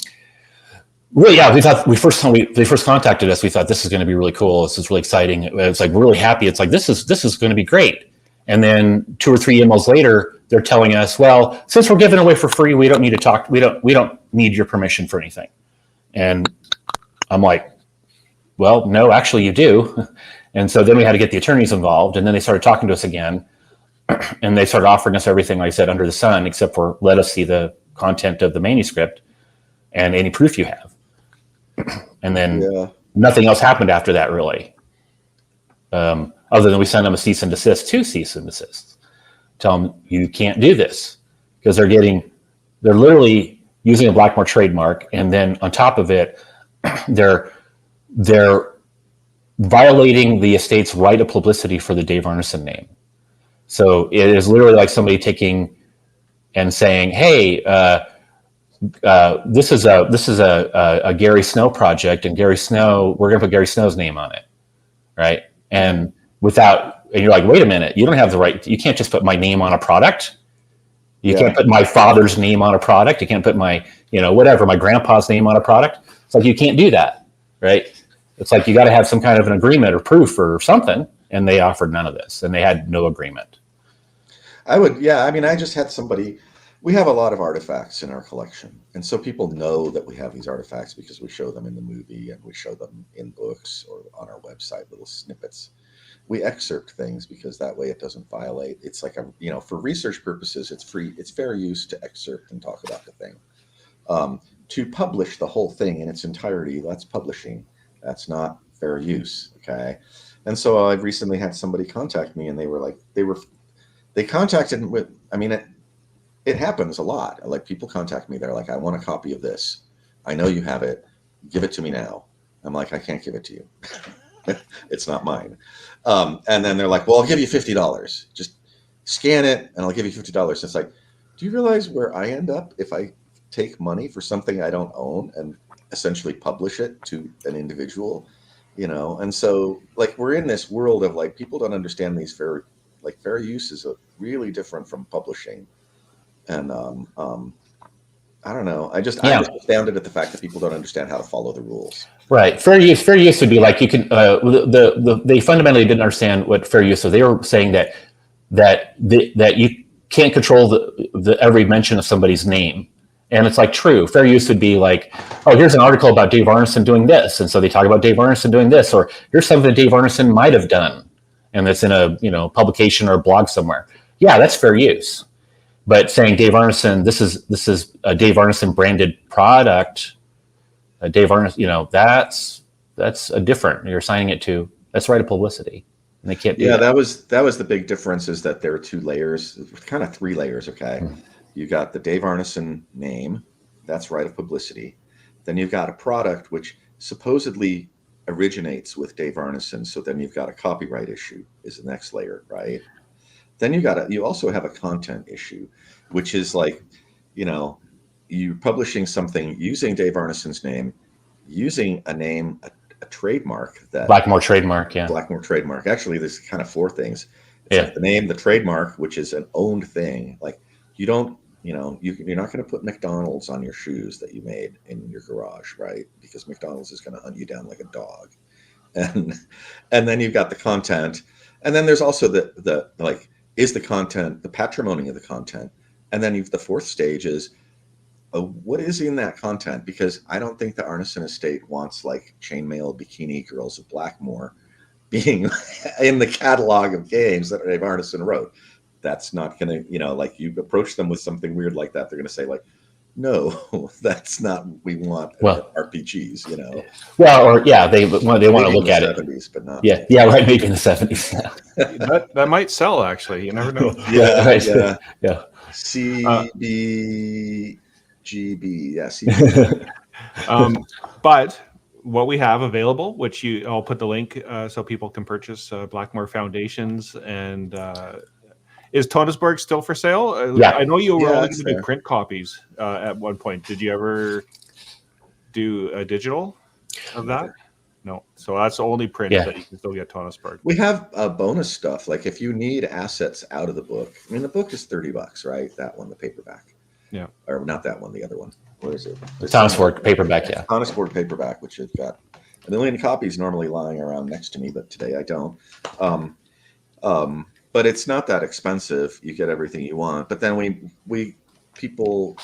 they first contacted us, we thought this is going to be really cool. This is really exciting. It's like really happy. It's like, this is going to be great. And then 2 or 3 emails later, they're telling us, well, since we're giving away for free, we don't need to talk. We don't need your permission for anything. And I'm like, well, no, actually you do. And so then we had to get the attorneys involved, and then they started talking to us again, and they started offering us everything, like I said, under the sun, except for let us see the content of the manuscript and any proof you have. And then nothing else happened after that, really. Other than we sent them a cease and desist, 2 cease and desists. Tell them you can't do this, because they're literally using a Blackmoor trademark, and then on top of it, they're violating the estate's right of publicity for the Dave Arneson name. So it is literally like somebody taking and saying, "Hey, this is a Gary Snow project, and Gary Snow, we're going to put Gary Snow's name on it, right?" And you're like, "Wait a minute, you don't have the right. You can't just put my name on a product. You can't put my father's name on a product. You can't put my, my grandpa's name on a product. It's like, you can't do that, right? It's like, you got to have some kind of an agreement or proof or something." And they offered none of this, and they had no agreement. I just had somebody, we have a lot of artifacts in our collection. And so people know that we have these artifacts because we show them in the movie, and we show them in books or on our website, little snippets. We excerpt things because that way it doesn't violate. It's like, for research purposes, it's free. It's fair use to excerpt and talk about the thing. To publish the whole thing in its entirety, that's publishing. That's not fair use. Okay. And so I've recently had somebody contact me, and they contacted with, it happens a lot. Like, people contact me. They're like, I want a copy of this. I know you have it. Give it to me now. I'm like, I can't give it to you. It's not mine. And then they're like, well, I'll give you $50. Just scan it and I'll give you $50. It's like, do you realize where I end up if I take money for something I don't own and essentially publish it to an individual? And so, like, we're in this world of, like, people don't understand these fair use is really different from publishing. And I don't know. I'm just astounded at the fact that people don't understand how to follow the rules. Right. Fair use would be like, you can, they fundamentally didn't understand what fair use was. They were saying that you can't control the every mention of somebody's name. And it's like, true. Fair use would be like, oh, here's an article about Dave Arneson doing this. And so they talk about Dave Arneson doing this, or here's something Dave Arneson might have done, and it's in a, publication or a blog somewhere. Yeah, that's fair use. But saying Dave Arneson, this is a Dave Arneson branded product, Dave Arneson, that's a different. You're assigning it to, that's right of publicity, and they can't do that. that was the big difference, is that there are 2 layers, kind of 3 layers. Okay, you got the Dave Arneson name, that's right of publicity. Then you've got a product which supposedly originates with Dave Arneson, so then you've got a copyright issue is the next layer, right? Then you also have a content issue, which is like, you're publishing something using Dave Arneson's name, using a name, a trademark that Blackmoor trademark, yeah. Blackmoor trademark. Actually, there's kind of 4 things. It's like the name, the trademark, which is an owned thing. Like you don't, you're not going to put McDonald's on your shoes that you made in your garage, right? Because McDonald's is going to hunt you down like a dog. And then you've got the content, and then there's also the like, is the content, the patrimony of the content, and then the 4th stage is what is in that content, because I don't think the Arneson estate wants like chainmail bikini girls of Blackmoor being in the catalog of games that Dave Arneson wrote. That's not going to, like you approach them with something weird like that, they're going to say like, no, that's not what we want. RPGs, Well, or they want to look at 70s, it. But not. Yeah, right. Maybe in the 70s. that might sell, actually. You never know. Yeah. CBGB. Yeah. CBGB. But what we have available, which I'll put the link so people can purchase Blackmoor Foundations, and is Tonisborg still for sale? Yeah. I know you were only going to do print copies at one point. Did you ever do a digital of that? No. So that's only print, but you can still get Tonisborg. We have bonus stuff. Like if you need assets out of the book, I mean, the book is $30, right? That one, the paperback. Yeah. Or not that one, the other one. Where is it? Tonisborg paperback, yeah. Tonisborg paperback, which has got 1 million copies normally lying around next to me, but today I don't. But it's not that expensive. You get everything you want. But then people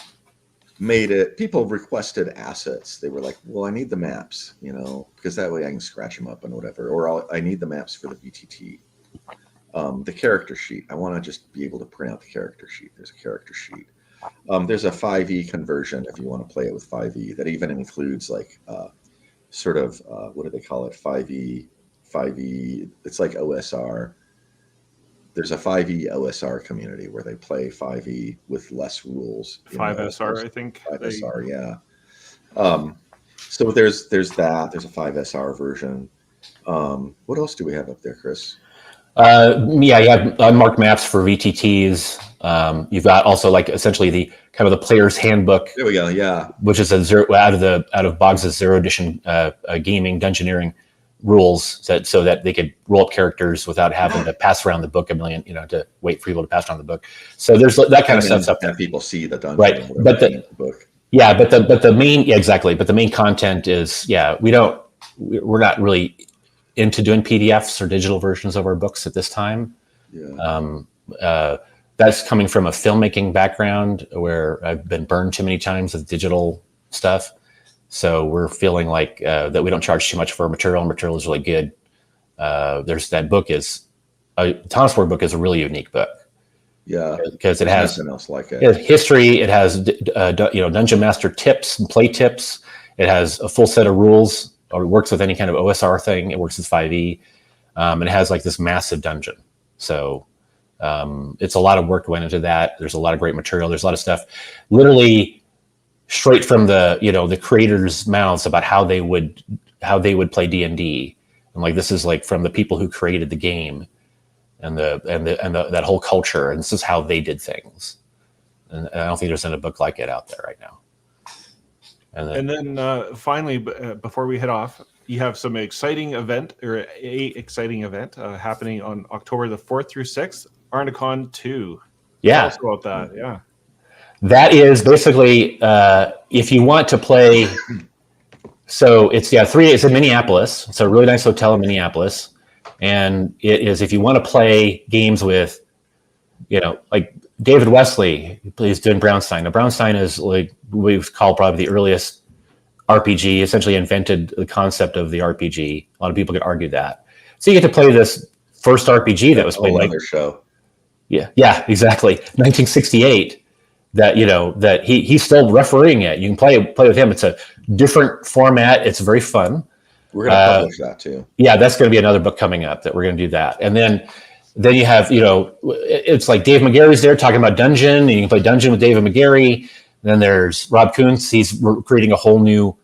requested assets. They were like, well, I need the maps, because that way I can scratch them up and whatever. Or I need the maps for the VTT. The character sheet. I want to just be able to print out the character sheet. There's a character sheet. There's a 5e conversion if you want to play it with 5e. That even includes like sort of, what do they call it? 5e. It's like OSR. There's a 5e OSR community where they play 5e with less rules. 5SR, I think. 5SR, yeah. So there's that. There's a 5SR version. What else do we have up there, Chris? You have unmarked maps for VTTs. You've got also like essentially the kind of the player's handbook. There we go. Yeah, which is out of Boggs' 0 edition gaming dungeoneering rules, so that they could roll up characters without having to pass around the book a million, to wait for people to pass around the book. So there's that kind of stuff up there. People see the dungeon, right? But the book. Yeah, but the main exactly. But the main content is we're not really into doing PDFs or digital versions of our books at this time. Yeah. That's coming from a filmmaking background where I've been burned too many times with digital stuff. So we're feeling like that we don't charge too much for material. Material is really good. Tonisborg book is a really unique book. Yeah, because it has nothing else like it. It has history. It has dungeon master tips and play tips. It has a full set of rules. Or it works with any kind of OSR thing. It works with 5e. And it has like this massive dungeon. So it's a lot of work went into that. There's a lot of great material. There's a lot of stuff, literally straight from the creators' mouths about how they would play D&D. And like this is like from the people who created the game, and that whole culture. And this is how they did things. And I don't think there's a book like it out there right now. And then finally, before we head off, you have some exciting event happening on October the 4th through 6th, Arnicon 2. Yeah. Tell us about that. Yeah. That is basically if you want to play. So it's in Minneapolis. It's a really nice hotel in Minneapolis, and it is if you want to play games with, like David Wesley, he's doing Brownstein. Now Brownstein is like we've called probably the earliest RPG. Essentially invented the concept of the RPG. A lot of people could argue that. So you get to play this first RPG that was played like their show. Yeah, exactly. 1968. That he's still refereeing it. You can play with him. It's a different format. It's very fun. We're going to publish that too. Yeah, that's going to be another book coming up that we're going to do that. And then you have, it's like Dave McGarry's there talking about Dungeon, and you can play Dungeon with David McGarry. And then there's Rob Kuntz. He's creating a whole new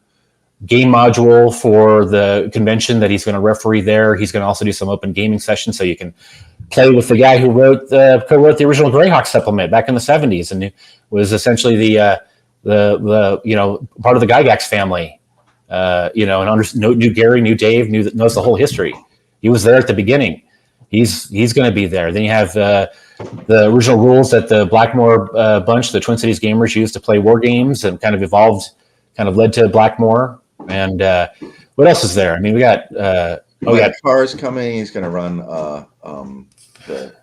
game module for the convention that he's going to referee there. He's going to also do some open gaming sessions, so you can play with the guy who co-wrote the original Greyhawk supplement back in the 70s, and it was essentially the part of the Gygax family, and knew Gary, knew Dave, knows the whole history. He was there at the beginning. He's going to be there. Then you have the original rules that the Blackmoor bunch, the Twin Cities gamers, used to play war games, and kind of evolved, kind of led to Blackmoor. And what else is there? I mean, we got Carr's coming. He's going to run the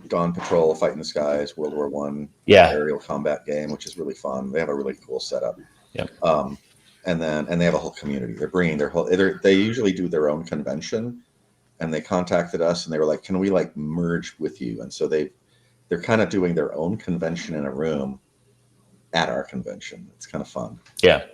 Dawn Patrol, Fight in the Skies, World War I aerial combat game, which is really fun. They have a really cool setup. Yep. And they have a whole community. They're bringing their whole. They usually do their own convention, and they contacted us and they were like, "Can we like merge with you?" And so they're kind of doing their own convention in a room at our convention. It's kind of fun. Yeah.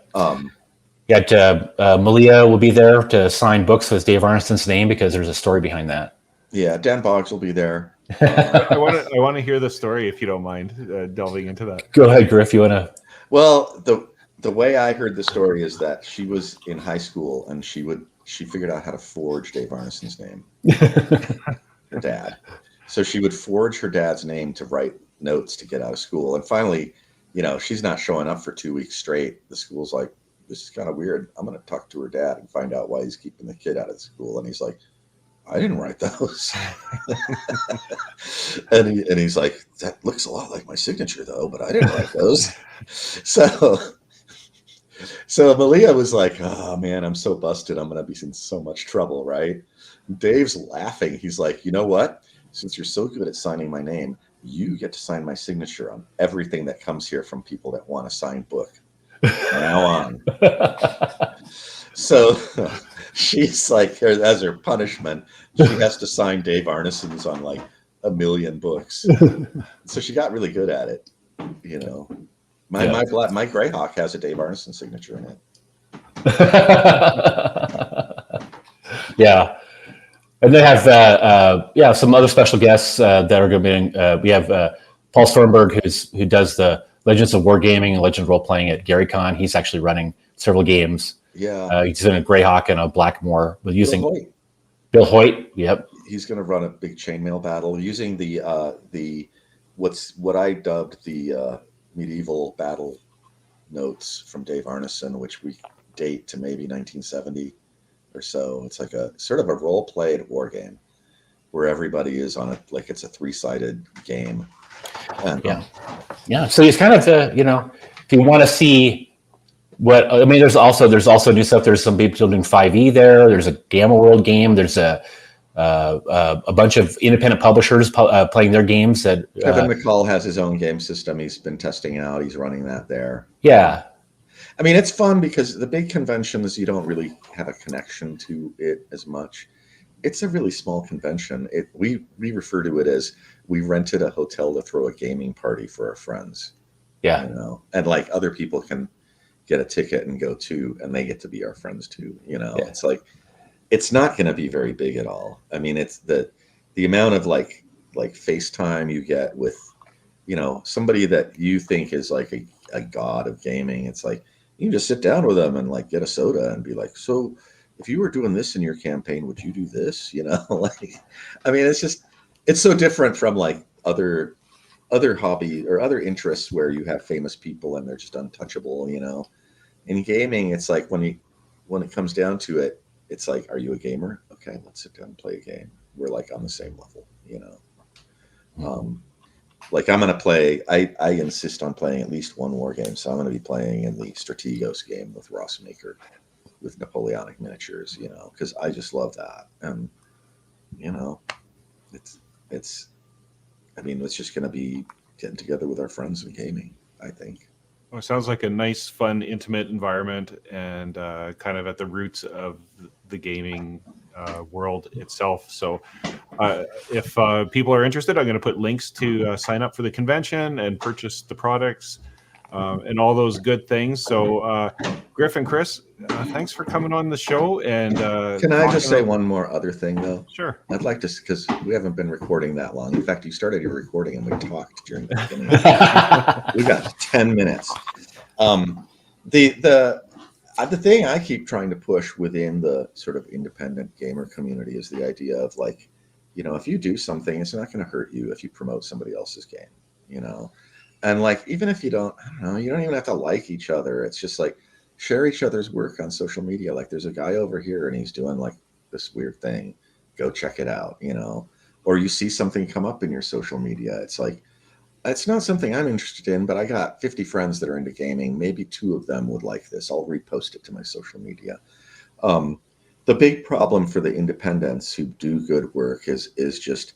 Malia will be there to sign books with Dave Arneson's name because there's a story behind that. Yeah, Dan Boggs will be there. I want to hear the story if you don't mind delving into that. Go ahead, Griff. You want to? Well, the way I heard the story is that she was in high school and she figured out how to forge Dave Arneson's name. Her dad. So she would forge her dad's name to write notes to get out of school. And finally, she's not showing up for 2 weeks straight. The school's like, this is kind of weird. I'm going to talk to her dad and find out why he's keeping the kid out of school. And he's like, I didn't write those. and he's like, that looks a lot like my signature though, but I didn't write those. So Malia was like, oh man, I'm so busted. I'm going to be in so much trouble, right? Dave's laughing. He's like, you know what? Since you're so good at signing my name, you get to sign my signature on everything that comes here from people that want a signed book. Now on. So she's like, as her punishment, she has to sign Dave Arneson's on like 1 million books. So she got really good at it. My Greyhawk has a Dave Arneson signature in it. Yeah. And they have some other special guests that are going to be. We have Paul Stormberg, who does the Legends of Wargaming and Legend of Role Playing at GaryCon. He's actually running several games. Yeah, he's in a Greyhawk and a Blackmoor with using Bill Hoyt. Yep, he's going to run a big chainmail battle using what I dubbed the medieval battle notes from Dave Arneson, which we date to maybe 1970 or so. It's like a sort of a role played war game where everybody is on like it's a 3-sided game. And, yeah. So he's kind of if you want to see there's also new stuff. There's some people doing 5e there. There's a Gamma World game. There's a bunch of independent publishers playing their games. That Kevin McCall has his own game system. He's been testing out. He's running that there. Yeah. I mean, it's fun because the big conventions, you don't really have a connection to it as much. It's a really small convention. We refer to it as we rented a hotel to throw a gaming party for our friends. Yeah. And like other people can get a ticket and go too, and they get to be our friends too. It's like, it's not going to be very big at all. I mean, it's the amount of like FaceTime you get with, somebody that you think is like a god of gaming. It's like, you can just sit down with them and like get a soda and be like, so if you were doing this in your campaign, would you do this? It's so different from like other hobby or other interests where you have famous people and they're just untouchable. In gaming, it's like when it comes down to it, it's like, are you a gamer? Okay, let's sit down and play a game. We're like on the same level, Like I'm going to play, I insist on playing at least one war game. So I'm going to be playing in the Strategos game with Ross Maker with Napoleonic miniatures, because I just love that. And, it's just going to be getting together with our friends and gaming, I think. Well, it sounds like a nice, fun, intimate environment and kind of at the roots of the gaming world itself. So if people are interested, I'm going to put links to sign up for the convention and purchase the products and all those good things. So Griff and Chris, thanks for coming on the show. And can I just say one more other thing, though? Sure. I'd like to, because we haven't been recording that long. In fact, you started your recording and we talked during the beginning. We got 10 minutes. The thing I keep trying to push within the sort of independent gamer community is the idea of like, if you do something, it's not going to hurt you if you promote somebody else's game. And like, even if you don't, I don't know, you don't even have to like each other. It's just like share each other's work on social media. Like there's a guy over here and he's doing like this weird thing. Go check it out, you know, or you see something come up in your social media. It's like, it's not something I'm interested in, but I got 50 friends that are into gaming. Maybe 2 of them would like this. I'll repost it to my social media. The big problem for the independents who do good work is just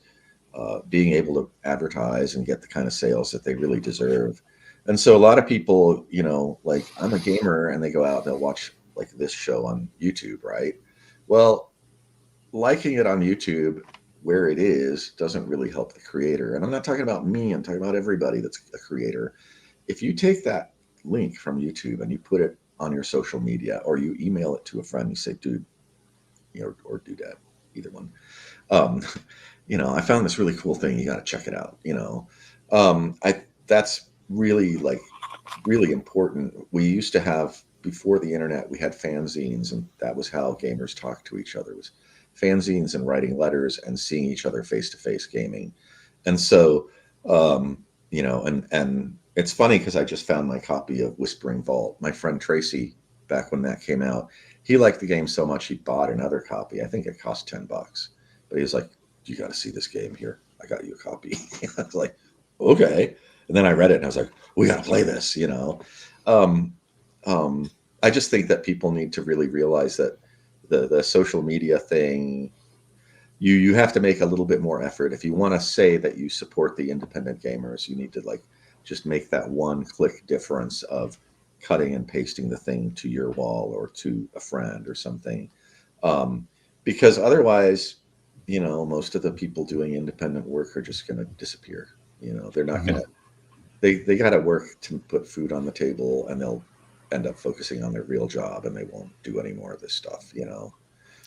being able to advertise and get the kind of sales that they really deserve. And so a lot of people, you know, like I'm a gamer and they go out, they'll watch like this show on YouTube, right? Well, liking it on YouTube where it is doesn't really help the creator. And I'm not talking about me, I'm talking about everybody that's a creator. If you take that link from YouTube and you put it on your social media, or you email it to a friend, you say, dude, you know, or dudette, either one. You know, I found this really cool thing. You got to check it out. You know, that's really like really important. We used to have, before the internet, we had fanzines, and that was how gamers talked to each other, was fanzines and writing letters and seeing each other face to face gaming. And so, you know, and it's funny because I just found my copy of Whispering Vault. My friend Tracy, back when that came out, he liked the game so much he bought another copy. I think it cost $10, but he was like, you got to see this game here. I got you a copy. I was like, okay. And then I read it and I was like, we got to play this, you know? I just think that people need to really realize that the social media thing, you have to make a little bit more effort. If you want to say that you support the independent gamers, you need to like just make that one click difference of cutting and pasting the thing to your wall or to a friend or something. Because otherwise, you know, most of the people doing independent work are just going to disappear. You know, they're not going to, they got to work to put food on the table, and they'll end up focusing on their real job, and they won't do any more of this stuff, you know.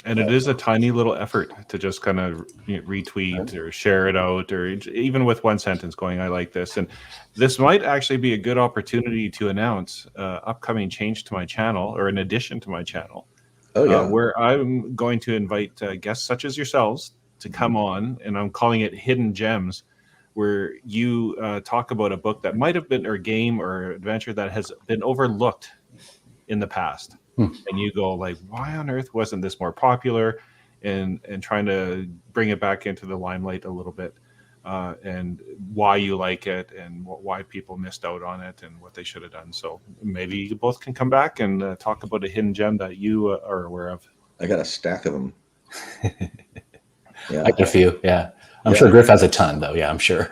And it is a tiny little effort to just kind of retweet or share it out, or even with one sentence going, I like this. And this might actually be a good opportunity to announce upcoming change to my channel, or an addition to my channel. Oh, yeah. Where I'm going to invite guests such as yourselves to come on, and I'm calling it Hidden Gems, where you talk about a book that might have been, or game or adventure that has been overlooked in the past. And you go like, why on earth wasn't this more popular? And trying to bring it back into the limelight a little bit, and why you like it, and why people missed out on it, and what they should have done. So maybe you both can come back and talk about a hidden gem that you are aware of. I got a stack of them. Yeah, I got a few. Yeah. I'm sure Griff has a ton, though. Yeah, I'm sure.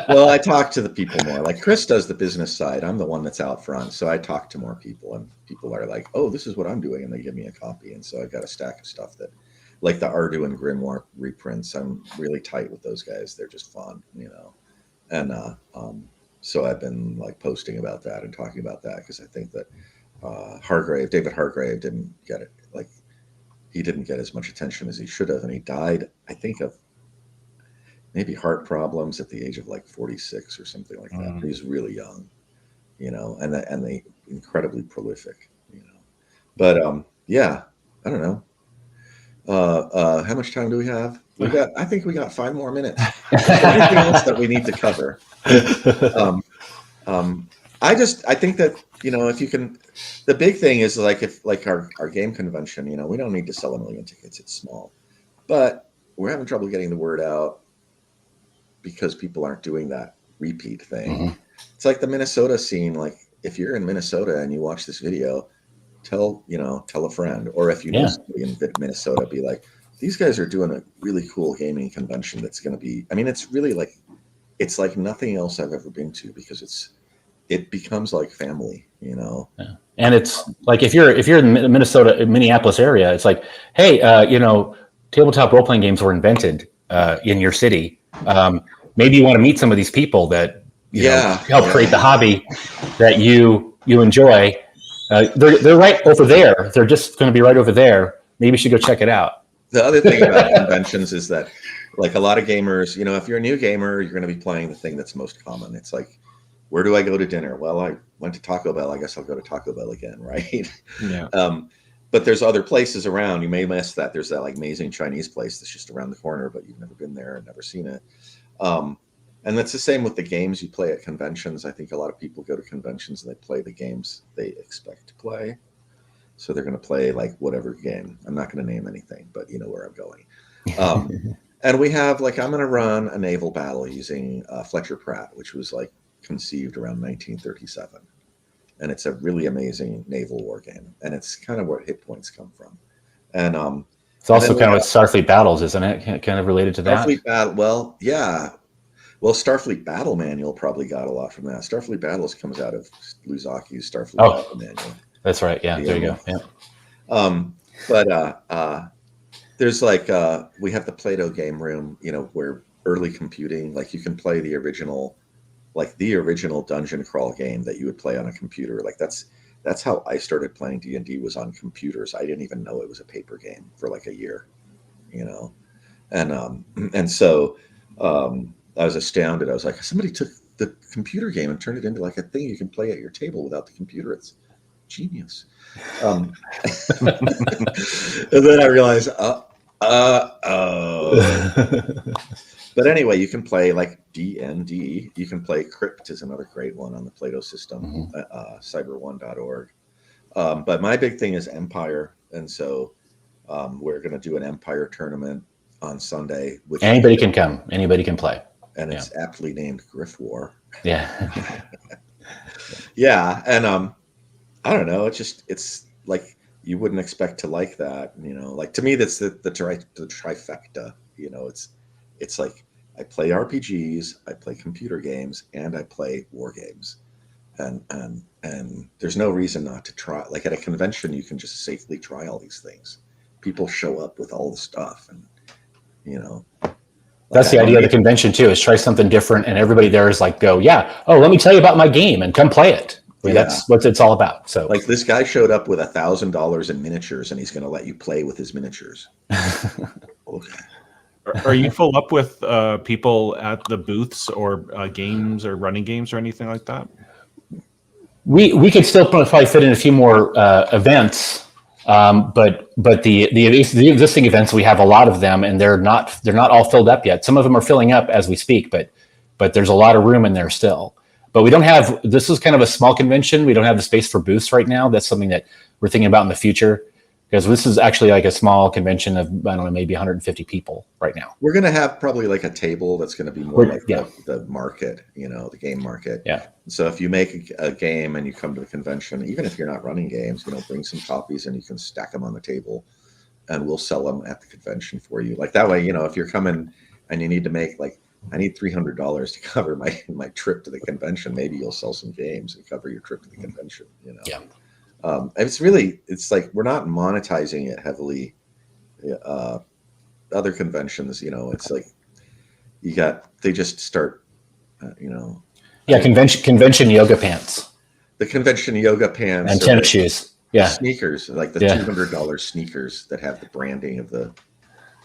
Well, I talk to the people more. Like Chris does the business side. I'm the one that's out front. So I talk to more people, and people are like, oh, this is what I'm doing. And they give me a copy. And so I've got a stack of stuff that, like the Ardu and Grimoire reprints, I'm really tight with those guys. They're just fun, you know. And so I've been like posting about that and talking about that, because I think that David Hargrave didn't get it. Like, he didn't get as much attention as he should have. And he died, I think, of maybe heart problems at the age of like 46 or something like that. He's really young, you know, and they incredibly prolific, you know. But yeah, I don't know. How much time do we have? I think we got 5 more minutes. Anything else that we need to cover? I think that, you know, if you can, the big thing is like, if like our game convention, you know, we don't need to sell 1 million tickets. It's small, but we're having trouble getting the word out because people aren't doing that repeat thing. It's like the Minnesota scene. Like, if you're in Minnesota and you watch this video, tell a friend, or if you know somebody in Minnesota, be like, these guys are doing a really cool gaming convention that's going to be, I mean, it's really like, it's like nothing else I've ever been to, because it becomes like family, you know? Yeah. And it's like, if you're in the Minneapolis area, it's like, hey, you know, tabletop role-playing games were invented in your city. Maybe you want to meet some of these people that know, help create the hobby that you enjoy. They're right over there. They're just going to be right over there. Maybe you should go check it out. The other thing about conventions is that, like, a lot of gamers, you know, if you're a new gamer, you're going to be playing the thing that's most common. It's like, where do I go to dinner? Well, I went to Taco Bell. I guess I'll go to Taco Bell again, right? Yeah. But there's other places around. You may miss that. There's that like amazing Chinese place that's just around the corner, but you've never been there and never seen it. And that's the same with the games you play at conventions. I think a lot of people go to conventions and they play the games they expect to play. So they're going to play like whatever game. I'm not going to name anything, but you know where I'm going. And we have like, I'm going to run a naval battle using Fletcher Pratt, which was like conceived around 1937. And it's a really amazing naval war game. And it's kind of where hit points come from. And it's also kind of with Starfleet Battles, isn't it? Kind of related to that? Starfleet Battle. Well, yeah. Well, Starfleet Battle Manual probably got a lot from that. Starfleet Battles comes out of Luzaki's Starfleet Battle Manual. That's right. Yeah, there you go. Yeah. But there's like we have the Plato game room, you know, where early computing, like you can play the original dungeon crawl game that you would play on a computer. Like that's how I started playing D&D, was on computers. I didn't even know it was a paper game for like a year, you know, and so I was astounded. I was like, somebody took the computer game and turned it into like a thing you can play at your table without the computer. It's genius. And then I realized, but anyway, you can play like D&D. You can play Crypt is another great one on the Plato system, cyber1.org. But my big thing is Empire. And so we're going to do an Empire tournament on Sunday. Which anybody can come. Anybody can play. And it's aptly named Griff War. Yeah. Yeah. And I don't know. It's like you wouldn't expect to like that. You know, like to me, that's the trifecta. You know, it's like I play RPGs, I play computer games, and I play war games. And there's no reason not to try. Like at a convention, you can just safely try all these things. People show up with all the stuff, and you know. That's the idea of the convention too, is try something different, and everybody there is like, go, let me tell you about my game and come play it. I mean, that's what it's all about. So like this guy showed up with $1,000 in miniatures, and he's going to let you play with his miniatures. Okay. Are you full up with people at the booths or games or running games or anything like that? We could still probably fit in a few more events. But the existing events, we have a lot of them, and they're not all filled up yet. Some of them are filling up as we speak, but there's a lot of room in there still. But we don't have, this is kind of a small convention. We don't have the space for booths right now. That's something that we're thinking about in the future, because this is actually like a small convention of, I don't know, maybe 150 people right now. We're going to have probably like a table that's going to be more like the market, you know, the game market. Yeah. So if you make a game and you come to the convention, even if you're not running games, you know, bring some copies and you can stack them on the table, and we'll sell them at the convention for you. Like that way, you know, if you're coming and you need to make like, I need $300 to cover my trip to the convention, maybe you'll sell some games and cover your trip to the convention, you know? Yeah. It's like, we're not monetizing it heavily. Other conventions, you know, it's like they just start, you know. Yeah. Convention yoga pants. The convention yoga pants. And tennis shoes. Yeah. Sneakers, like the $200 sneakers that have the branding of the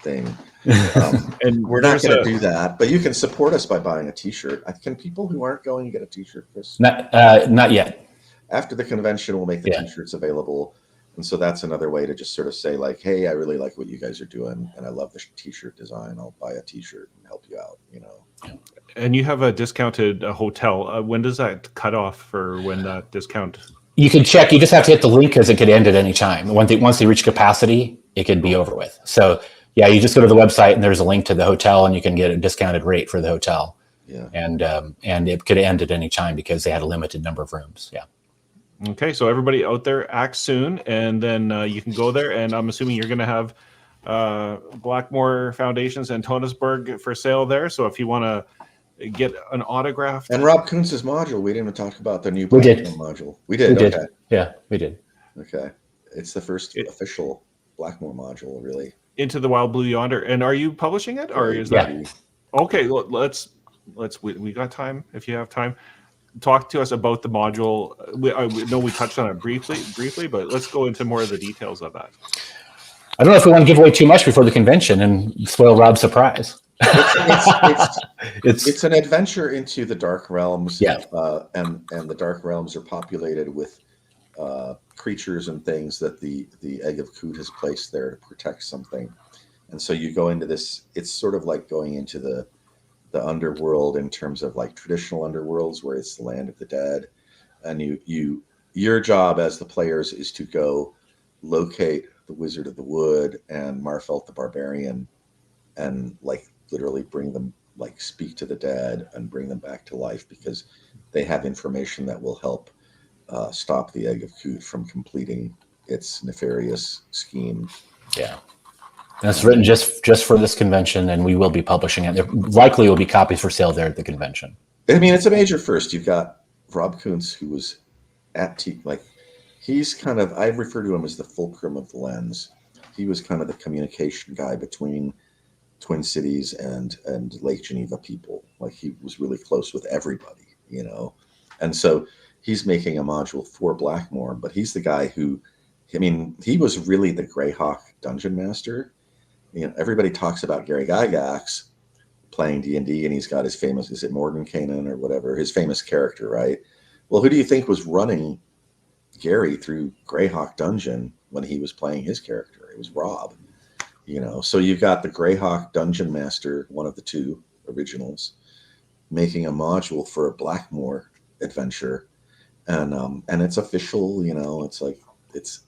thing. And we're not going to do that, but you can support us by buying a t-shirt. Can people who aren't going get a t-shirt, Chris? Not yet. After the convention, we'll make the t-shirts available. And so that's another way to just sort of say like, hey, I really like what you guys are doing, and I love the t-shirt design. I'll buy a t-shirt and help you out, you know. And you have a discounted hotel. When does that cut off for when that discount? You can check. You just have to hit the link, because it could end at any time. Once they reach capacity, it could be over with. So yeah, you just go to the website and there's a link to the hotel, and you can get a discounted rate for the hotel. Yeah. And it could end at any time because they had a limited number of rooms. Yeah. Okay, so everybody out there, act soon, and then you can go there. And I'm assuming you're going to have Blackmoor Foundations and Tonisborg for sale there. So if you want to get an autograph, and Rob Kuntz's module, we didn't even talk about the new Blackmoor module. We did. Okay. Yeah, we did. Okay, it's the first official Blackmoor module, really. Into the Wild Blue Yonder. And are you publishing it, or is that okay? Let's we got time. If you have time, talk to us about the module. I know we touched on it briefly, but let's go into more of the details of that. I don't know if we want to give away too much before the convention and spoil Rob's surprise. It's an adventure into the Dark Realms. Yeah. And the Dark Realms are populated with creatures and things that the Egg of Kut has placed there to protect something. And so you go into this, it's sort of like going into the the underworld in terms of like traditional underworlds where it's the land of the dead, and your job as the players is to go locate the Wizard of the Wood and Marfelt the Barbarian, and like literally bring them, like speak to the dead and bring them back to life, because they have information that will help stop the Egg of Kut from completing its nefarious scheme. Yeah. That's written just for this convention, and we will be publishing it. There likely will be copies for sale there at the convention. I mean, it's a major first. You've got Rob Kuntz, who was at he's kind of, I refer to him as the fulcrum of the lens. He was kind of the communication guy between Twin Cities and Lake Geneva people. Like, he was really close with everybody, you know? And so he's making a module for Blackmoor, but he's the guy who, I mean, he was really the Greyhawk dungeon master. You know, everybody talks about Gary Gygax playing D&D, and he's got his famous, is it Mordenkainen or whatever, his famous character, right? Well, who do you think was running Gary through Greyhawk Dungeon when he was playing his character? It was Rob, you know? So you've got the Greyhawk Dungeon Master, one of the two originals, making a module for a Blackmoor adventure. And it's official, you know, it's like, it's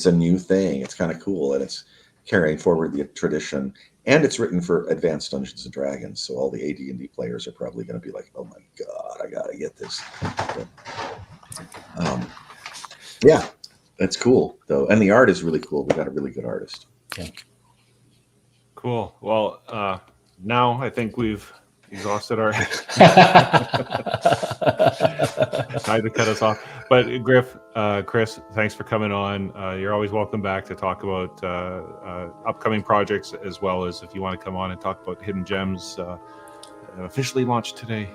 a new thing. It's kind of cool, and it's carrying forward the tradition, and it's written for Advanced Dungeons and Dragons. So all the AD&D players are probably going to be like, "Oh my God, I got to get this." But, yeah, that's cool though, and the art is really cool. We got a really good artist. Yeah. Cool. Well, now I think we've exhausted our tried to cut us off. But Griff, Chris, thanks for coming on. You're always welcome back to talk about upcoming projects, as well as if you want to come on and talk about Hidden Gems, officially launched today,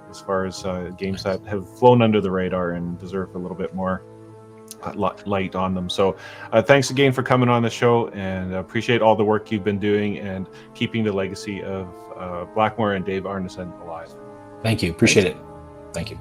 as far as games that have flown under the radar and deserve a little bit more light on them. So thanks again for coming on the show, and appreciate all the work you've been doing and keeping the legacy of Blackmoor and Dave Arneson alive. Thank you. Appreciate it. Thank you.